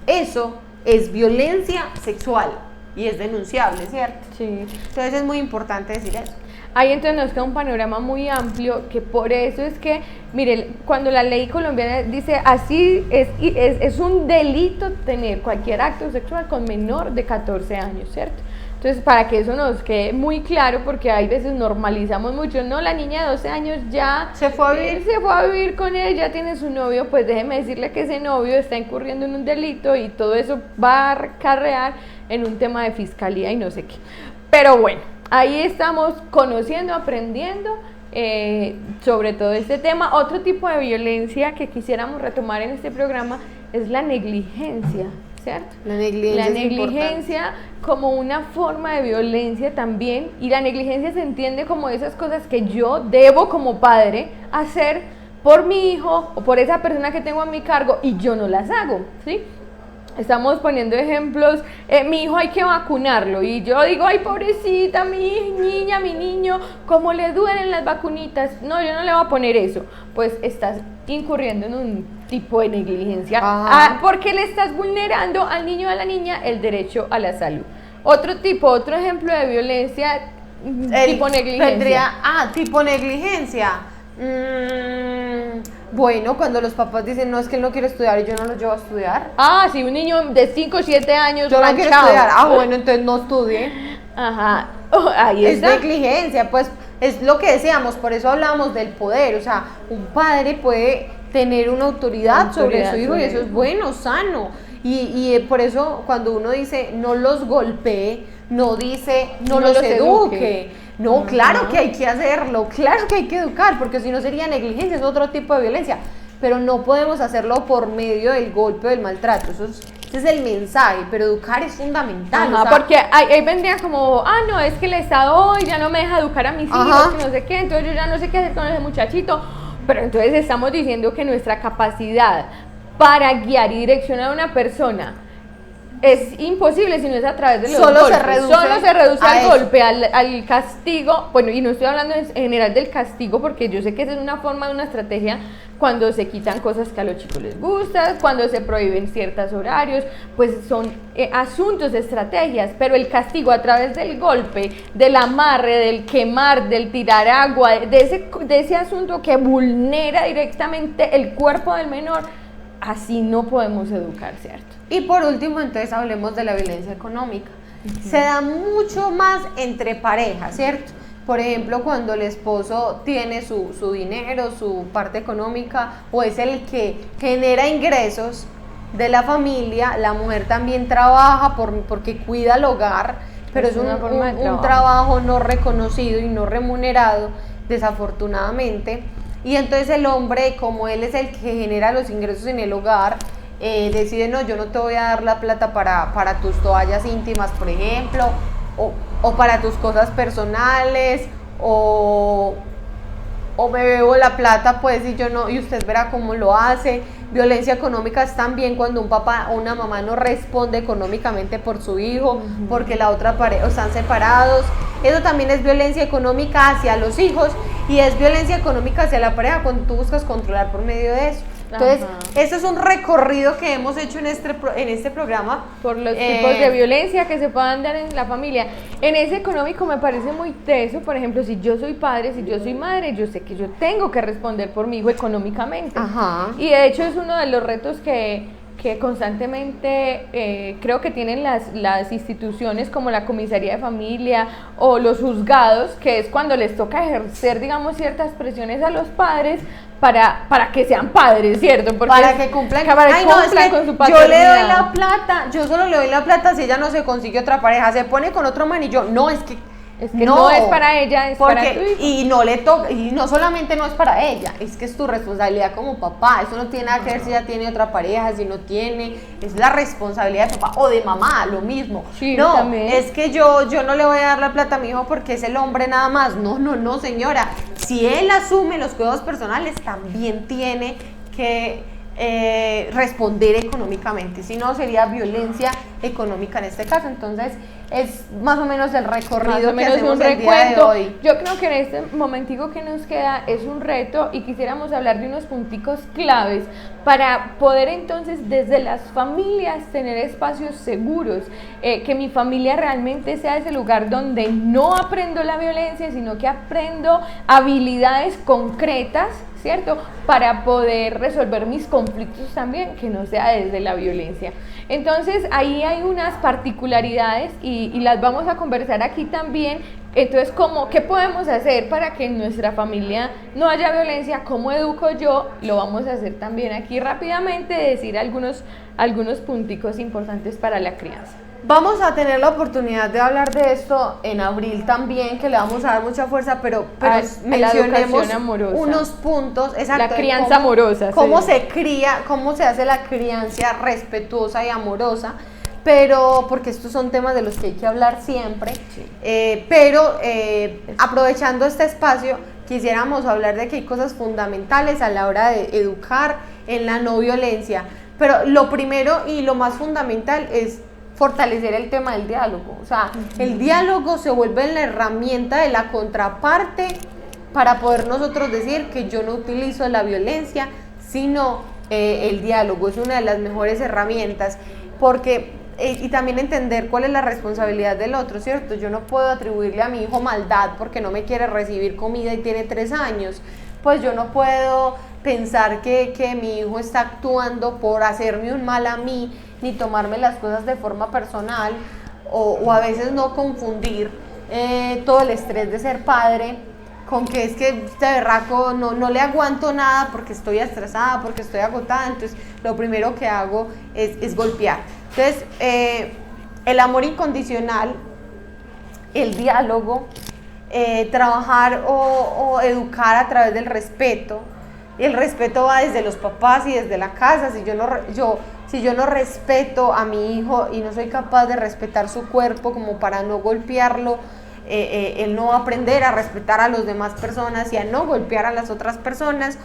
Eso es violencia sexual y es denunciable, ¿cierto? Sí. Entonces es muy importante decir eso. Ahí entonces nos queda un panorama muy amplio, que por eso es que, miren, cuando la ley colombiana dice así, es un delito tener cualquier acto sexual con menor de 14 años, ¿cierto? Entonces, para que eso nos quede muy claro, porque hay veces normalizamos mucho, no, la niña de 12 años ya se fue a vivir con él, ya tiene su novio, pues déjeme decirle que ese novio está incurriendo en un delito y todo eso va a acarrear en un tema de fiscalía y no sé qué. Pero bueno, ahí estamos conociendo, aprendiendo sobre todo este tema. Otro tipo de violencia que quisiéramos retomar en este programa es la negligencia, ¿cierto? La negligencia, la negligencia como una forma de violencia también, y la negligencia se entiende como esas cosas que yo debo como padre hacer por mi hijo o por esa persona que tengo a mi cargo y yo no las hago, ¿sí? Estamos poniendo ejemplos, mi hijo hay que vacunarlo y yo digo, ay pobrecita, mi niña, mi niño, ¿cómo le duelen las vacunitas? No, yo no le voy a poner eso. Pues estás incurriendo en un tipo de negligencia, porque le estás vulnerando al niño o a la niña el derecho a la salud. Otro ejemplo de violencia, tipo negligencia. Tipo negligencia. Bueno, cuando los papás dicen, no, es que él no quiere estudiar y yo no lo llevo a estudiar. Sí, un niño de 5 o 7 años yo no quiero estudiar. Bueno, entonces no estudie. Ajá, ahí está. Es negligencia, pues es lo que decíamos, por eso hablamos del poder. O sea, un padre puede tener una autoridad sobre su hijo y eso es bueno, sano. Y por eso cuando uno dice, no los golpee, no dice, no los eduque. No, claro que hay que hacerlo, claro que hay que educar, porque si no sería negligencia, es otro tipo de violencia, pero no podemos hacerlo por medio del golpe o del maltrato, ese es el mensaje, pero educar es fundamental. Porque ahí vendría como, no, es que el Estado hoy ya no me deja educar a mis hijos, que no sé qué, entonces yo ya no sé qué hacer con ese muchachito, pero entonces estamos diciendo que nuestra capacidad para guiar y direccionar a una persona es imposible si no es a través de los golpes. Solo se reduce al golpe, al castigo. Bueno, y no estoy hablando en general del castigo, porque yo sé que esa es una forma de una estrategia cuando se quitan cosas que a los chicos les gustan, cuando se prohíben ciertos horarios, pues son asuntos de estrategias, pero el castigo a través del golpe, del amarre, del quemar, del tirar agua, de ese asunto que vulnera directamente el cuerpo del menor, así no podemos educar, ¿cierto? Y por último, entonces hablemos de la violencia económica. Se da mucho más entre parejas, ¿cierto? Por ejemplo, cuando el esposo tiene su dinero, su parte económica, o es el que genera ingresos de la familia, la mujer también trabaja porque cuida el hogar, pero es un trabajo no reconocido y no remunerado, desafortunadamente. Y entonces el hombre, como él es el que genera los ingresos en el hogar, decide, no, yo no te voy a dar la plata para tus toallas íntimas, por ejemplo, o para tus cosas personales, o me bebo la plata, pues, y yo no, y usted verá cómo lo hace. Violencia económica es también cuando un papá o una mamá no responde económicamente por su hijo, porque la otra pareja están separados. Eso también es violencia económica hacia los hijos y es violencia económica hacia la pareja cuando tú buscas controlar por medio de eso. Entonces, este es un recorrido que hemos hecho en este programa. Por los tipos de violencia que se puedan dar en la familia. En ese económico me parece muy teso, por ejemplo, si yo soy padre, si yo soy madre, yo sé que yo tengo que responder por mi hijo económicamente. Y de hecho es uno de los retos que constantemente creo que tienen las instituciones como la comisaría de familia o los juzgados, que es cuando les toca ejercer, digamos, ciertas presiones a los padres para que sean padres, ¿cierto? Porque para que cumplan, con su paternidad. Yo le doy la plata, yo solo le doy la plata si ella no se consigue otra pareja, se pone con otro man y yo, no, es que no es para ella, es para tu hijo. Y no le toca, y no solamente no es para ella, es que es tu responsabilidad como papá. Eso no tiene nada que ver si ella tiene otra pareja, si no tiene, es la responsabilidad de papá o de mamá, lo mismo. Sí, no, también. Es que yo no le voy a dar la plata a mi hijo porque es el hombre nada más. No, señora. Si él asume los cuidados personales, también tiene que responder económicamente, si no sería violencia económica en este caso. Entonces es más o menos el recorrido que hacemos el día de hoy. Yo creo que en este momentico que nos queda es un reto y quisiéramos hablar de unos punticos claves para poder entonces desde las familias tener espacios seguros, que mi familia realmente sea ese lugar donde no aprendo la violencia, sino que aprendo habilidades concretas, ¿cierto? Para poder resolver mis conflictos también, que no sea desde la violencia. Entonces ahí hay unas particularidades y las vamos a conversar aquí también. Entonces, ¿qué podemos hacer para que en nuestra familia no haya violencia? ¿Cómo educo yo? Lo vamos a hacer también aquí rápidamente, decir algunos punticos importantes para la crianza. Vamos a tener la oportunidad de hablar de esto en abril también, que le vamos a dar mucha fuerza, pero mencionemos unos puntos. Exacto, la crianza amorosa. Cómo se cría, cómo se hace la crianza respetuosa y amorosa, pero porque estos son temas de los que hay que hablar siempre, sí. Aprovechando este espacio, quisiéramos hablar de que hay cosas fundamentales a la hora de educar en la no violencia, pero lo primero y lo más fundamental es fortalecer el tema del diálogo. O sea, el diálogo se vuelve la herramienta de la contraparte para poder nosotros decir que yo no utilizo la violencia, sino el diálogo es una de las mejores herramientas, porque y también entender cuál es la responsabilidad del otro, ¿cierto? Yo no puedo atribuirle a mi hijo maldad porque no me quiere recibir comida y tiene 3 años, pues yo no puedo pensar que mi hijo está actuando por hacerme un mal a mí, ni tomarme las cosas de forma personal, o a veces no confundir todo el estrés de ser padre con que es que este berraco no le aguanto nada porque estoy estresada, porque estoy agotada, entonces lo primero que hago es golpear. Entonces, el amor incondicional, el diálogo, trabajar o educar a través del respeto. El respeto va desde los papás y desde la casa. Si yo no respeto a mi hijo y no soy capaz de respetar su cuerpo como para no golpearlo, él no va a aprender a respetar a las demás personas y a no golpear a las otras personas.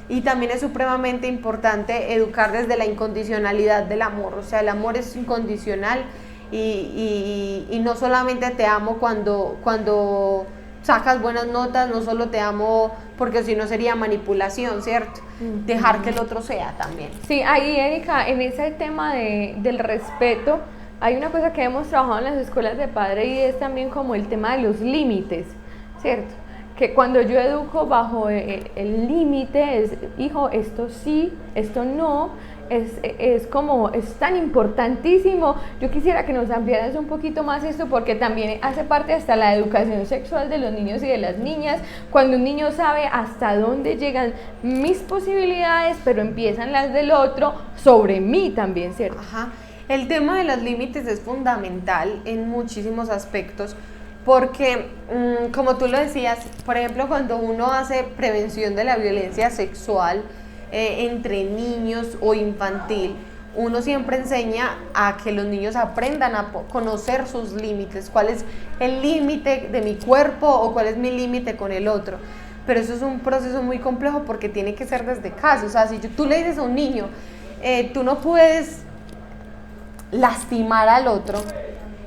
Y también es supremamente importante educar desde la incondicionalidad del amor. O sea, el amor es incondicional y no solamente te amo cuando sacas buenas notas, no solo te amo porque si no sería manipulación, ¿cierto? Dejar que el otro sea también. Sí, ahí Erika, en ese tema del respeto, hay una cosa que hemos trabajado en las escuelas de padre y es también como el tema de los límites, ¿cierto? Que cuando yo educo bajo el límite es, hijo, esto sí, esto no, es tan importantísimo. Yo quisiera que nos ampliaras un poquito más esto, porque también hace parte hasta la educación sexual de los niños y de las niñas, cuando un niño sabe hasta dónde llegan mis posibilidades, pero empiezan las del otro sobre mí también, ¿cierto? Ajá. El tema de los límites es fundamental en muchísimos aspectos, porque como tú lo decías, por ejemplo, cuando uno hace prevención de la violencia sexual entre niños o infantil, uno siempre enseña a que los niños aprendan a conocer sus límites, cuál es el límite de mi cuerpo o cuál es mi límite con el otro. Pero eso es un proceso muy complejo porque tiene que ser desde casa. O sea, si tú le dices a un niño, tú no puedes lastimar al otro,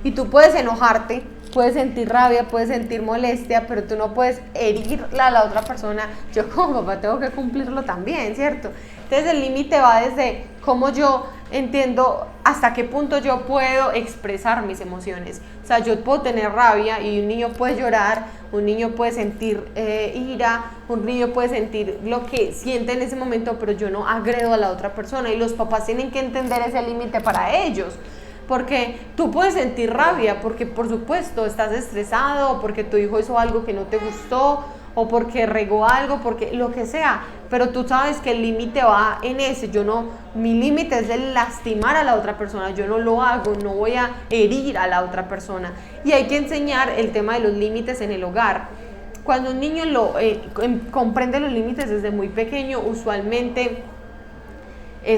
y tú puedes enojarte, puedes sentir rabia, puedes sentir molestia, pero tú no puedes herirla a la otra persona. Yo como papá tengo que cumplirlo también, ¿cierto? Entonces el límite va desde cómo yo entiendo hasta qué punto yo puedo expresar mis emociones. O sea, yo puedo tener rabia y un niño puede llorar, un niño puede sentir ira, un niño puede sentir lo que siente en ese momento, pero yo no agredo a la otra persona, y los papás tienen que entender ese límite para ellos. Porque tú puedes sentir rabia, porque por supuesto estás estresado, o porque tu hijo hizo algo que no te gustó, o porque regó algo, porque lo que sea, pero tú sabes que el límite va en ese. Mi límite es el lastimar a la otra persona, yo no lo hago, no voy a herir a la otra persona. Y hay que enseñar el tema de los límites en el hogar. Cuando un niño comprende los límites desde muy pequeño, usualmente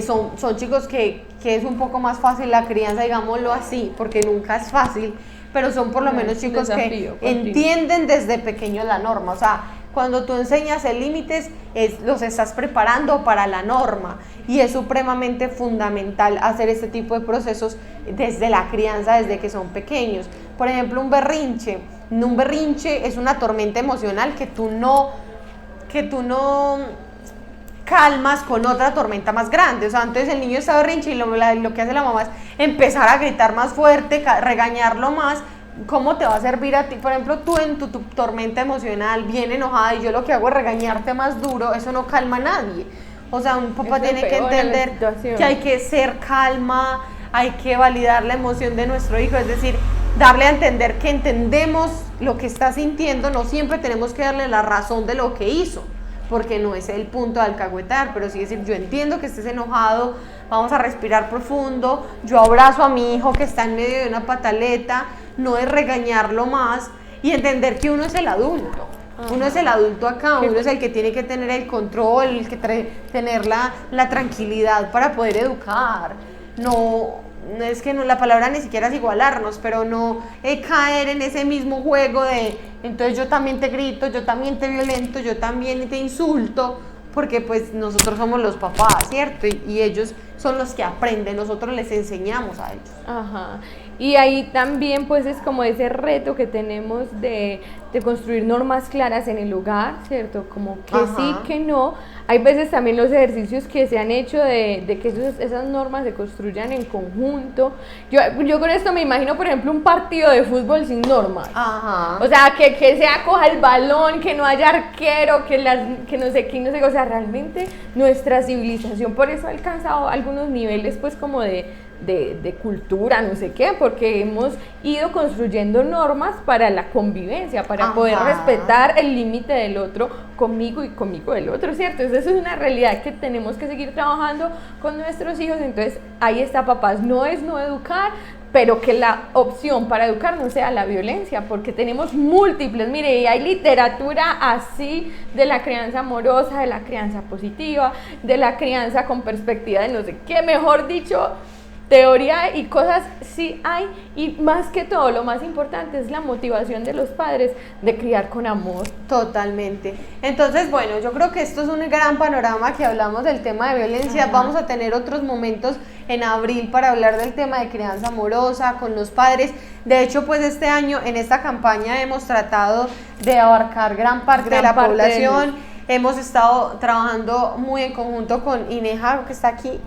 son chicos que es un poco más fácil la crianza, digámoslo así, porque nunca es fácil, pero son por lo menos chicos que entienden desde pequeños la norma. O sea, cuando tú enseñas el límites, los estás preparando para la norma, y es supremamente fundamental hacer este tipo de procesos desde la crianza, desde que son pequeños. Por ejemplo, un berrinche es una tormenta emocional que tú no calmas con otra tormenta más grande. O sea, entonces el niño está berrinche y lo que hace la mamá es empezar a gritar más fuerte, regañarlo más. ¿Cómo te va a servir a ti? Por ejemplo, tú en tu tormenta emocional, bien enojada, y yo lo que hago es regañarte más duro, eso no calma a nadie. O sea, un papá tiene que entender que hay que ser calma, hay que validar la emoción de nuestro hijo, es decir, darle a entender que entendemos lo que está sintiendo, no siempre tenemos que darle la razón de lo que hizo, porque no es el punto de alcahuetar, pero sí decir, yo entiendo que estés enojado, vamos a respirar profundo, yo abrazo a mi hijo que está en medio de una pataleta, no es regañarlo más y entender que uno es el adulto. Uno es el adulto acá, uno es el que tiene que tener el control, el que tener la tranquilidad para poder educar. No es que no, la palabra ni siquiera es igualarnos, pero no caer en ese mismo juego de entonces yo también te grito, yo también te violento, yo también te insulto, porque pues nosotros somos los papás, ¿cierto? Y ellos son los que aprenden, nosotros les enseñamos a ellos. Ajá. Y ahí también pues es como ese reto que tenemos de construir normas claras en el hogar, ¿cierto? Como que Ajá. sí, que no. Hay veces también los ejercicios que se han hecho de que esas normas se construyan en conjunto. Yo con esto me imagino, por ejemplo, un partido de fútbol sin normas. Ajá. O sea, que se acoja el balón, que no haya arquero, que no sé qué, no sé. O sea, realmente nuestra civilización por eso ha alcanzado algunos niveles pues como de cultura, no sé qué, porque hemos ido construyendo normas para la convivencia, para poder respetar el límite del otro conmigo y conmigo del otro, ¿cierto? Eso es una realidad que tenemos que seguir trabajando con nuestros hijos. Entonces ahí está, papás, no es no educar, pero que la opción para educar no sea la violencia, porque tenemos múltiples, mire, y hay literatura así de la crianza amorosa, de la crianza positiva, de la crianza con perspectiva de no sé qué, mejor dicho, teoría y cosas sí hay, y más que todo, lo más importante es la motivación de los padres de criar con amor. Totalmente. Entonces, bueno, yo creo que esto es un gran panorama que hablamos del tema de violencia. Ajá. Vamos a tener otros momentos en abril para hablar del tema de crianza amorosa con los padres. De hecho, pues este año en esta campaña hemos tratado de abarcar gran parte de la población. Hemos estado trabajando muy en conjunto con INEJAGO, que está aquí,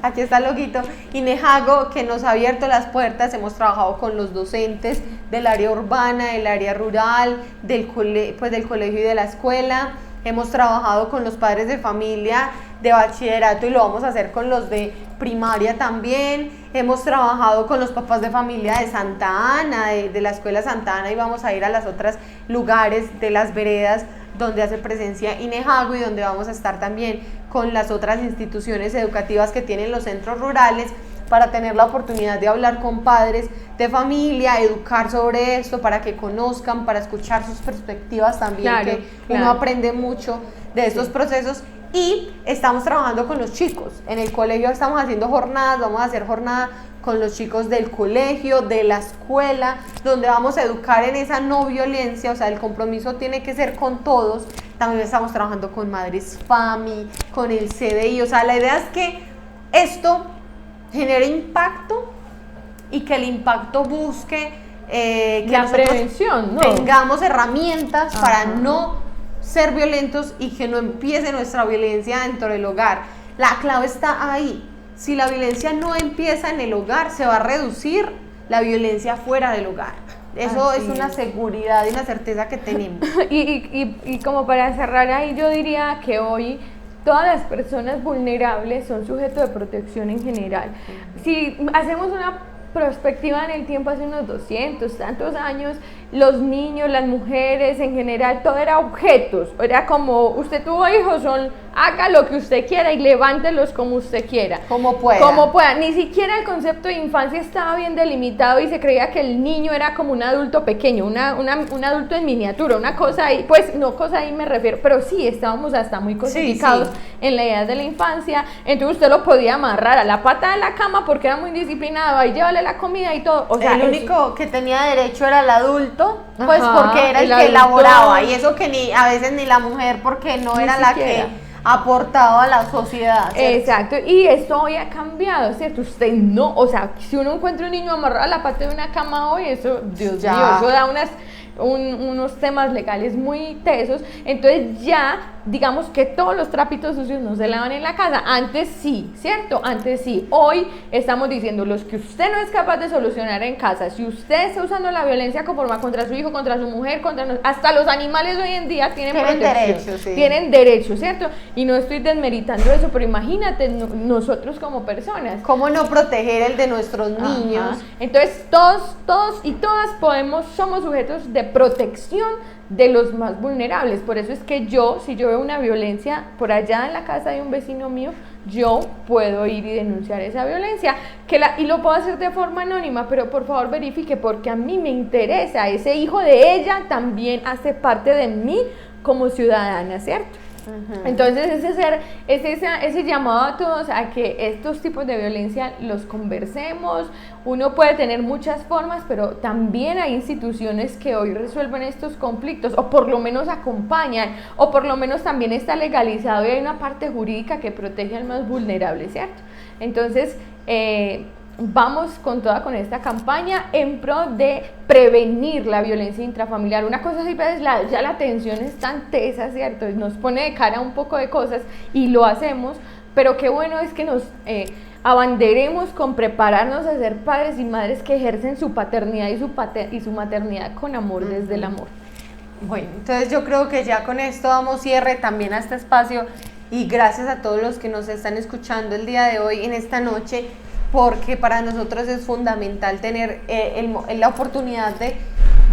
aquí está el loguito, INEJAGO, que nos ha abierto las puertas. Hemos trabajado con los docentes del área urbana, del área rural, del colegio y de la escuela. Hemos trabajado con los padres de familia de bachillerato y lo vamos a hacer con los de primaria también. Hemos trabajado con los papás de familia de Santa Ana, de la escuela Santa Ana, y vamos a ir a los otros lugares de las veredas donde hace presencia INEJAGO y donde vamos a estar también con las otras instituciones educativas que tienen los centros rurales, para tener la oportunidad de hablar con padres de familia, educar sobre esto, para que conozcan, para escuchar sus perspectivas también, claro, uno aprende mucho de estos procesos. Y estamos trabajando con los chicos, en el colegio estamos haciendo jornadas, vamos a hacer jornada con los chicos del colegio, de la escuela, donde vamos a educar en esa no violencia, o sea, el compromiso tiene que ser con todos. También estamos trabajando con Madres FAMI, con el CDI, o sea, la idea es que esto genere impacto y que el impacto busque que la prevención, ¿no? Tengamos herramientas para no ser violentos y que no empiece nuestra violencia dentro del hogar. La clave está ahí. Si la violencia no empieza en el hogar, se va a reducir la violencia fuera del hogar. Eso es una seguridad y una certeza que tenemos. Y como para cerrar ahí, yo diría que hoy todas las personas vulnerables son sujetos de protección en general. Si hacemos una perspectiva en el tiempo, hace unos 200, tantos años, los niños, las mujeres en general, todo era objetos, era como, usted tuvo hijos, haga lo que usted quiera y levántelos como usted quiera. Como pueda. Ni siquiera el concepto de infancia estaba bien delimitado y se creía que el niño era como un adulto pequeño, un adulto en miniatura, una cosa ahí, pues no cosa ahí me refiero, pero sí, estábamos hasta muy cosificados en la edad de la infancia. Entonces usted lo podía amarrar a la pata de la cama porque era muy disciplinado, ahí llévale la comida y todo. O sea, el único que tenía derecho era el adulto, pues porque era el que elaboraba, y eso que a veces ni la mujer, porque no era la que aportaba a la sociedad, ¿cierto? Exacto, y esto hoy ha cambiado, ¿cierto? Usted no, o sea, si uno encuentra un niño amarrado a la pata de una cama hoy, eso, Dios mío, eso da unos temas legales muy tesos. Entonces ya, digamos que todos los trapitos sucios no se lavan en la casa. Antes sí, ¿cierto? Antes sí. Hoy estamos diciendo, los que usted no es capaz de solucionar en casa, si usted está usando la violencia como forma contra su hijo, contra su mujer, hasta los animales hoy en día tienen protección, tienen derechos, ¿cierto? Y no estoy desmeritando eso, pero imagínate nosotros como personas, ¿cómo no proteger el de nuestros niños? Entonces todos y todas somos sujetos de protección de los más vulnerables. Por eso es que si yo veo veo una violencia por allá en la casa de un vecino mío, yo puedo ir y denunciar esa violencia, y lo puedo hacer de forma anónima, pero por favor verifique, porque a mí me interesa, ese hijo de ella también hace parte de mí como ciudadana, ¿cierto? Entonces ese llamado a todos a que estos tipos de violencia los conversemos. Uno puede tener muchas formas, pero también hay instituciones que hoy resuelven estos conflictos, o por lo menos acompañan, o por lo menos también está legalizado y hay una parte jurídica que protege al más vulnerable, ¿cierto? Entonces vamos con toda con esta campaña en pro de prevenir la violencia intrafamiliar. Una cosa sí, pues, ya la tensión es tan tesa, ¿cierto? Nos pone de cara un poco de cosas y lo hacemos, pero qué bueno es que nos abanderemos con prepararnos a ser padres y madres que ejercen su paternidad y su maternidad con amor, desde el amor. Bueno, entonces yo creo que ya con esto damos cierre también a este espacio y gracias a todos los que nos están escuchando el día de hoy, en esta noche, porque para nosotros es fundamental tener la oportunidad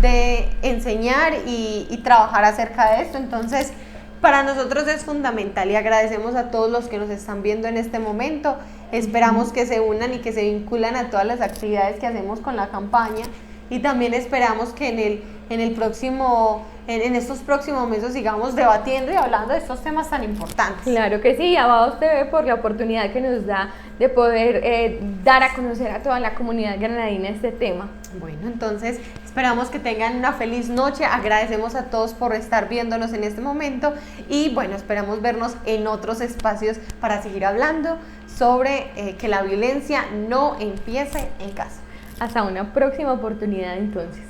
de enseñar y trabajar acerca de esto. Entonces, para nosotros es fundamental y agradecemos a todos los que nos están viendo en este momento. Esperamos que se unan y que se vinculan a todas las actividades que hacemos con la campaña y también esperamos que en estos próximos meses sigamos debatiendo y hablando de estos temas tan importantes. Claro que sí, Abados TV por la oportunidad que nos da de poder dar a conocer a toda la comunidad granadina este tema. Bueno, entonces esperamos que tengan una feliz noche, agradecemos a todos por estar viéndonos en este momento y bueno, esperamos vernos en otros espacios para seguir hablando sobre que la violencia no empiece en casa. Hasta una próxima oportunidad entonces.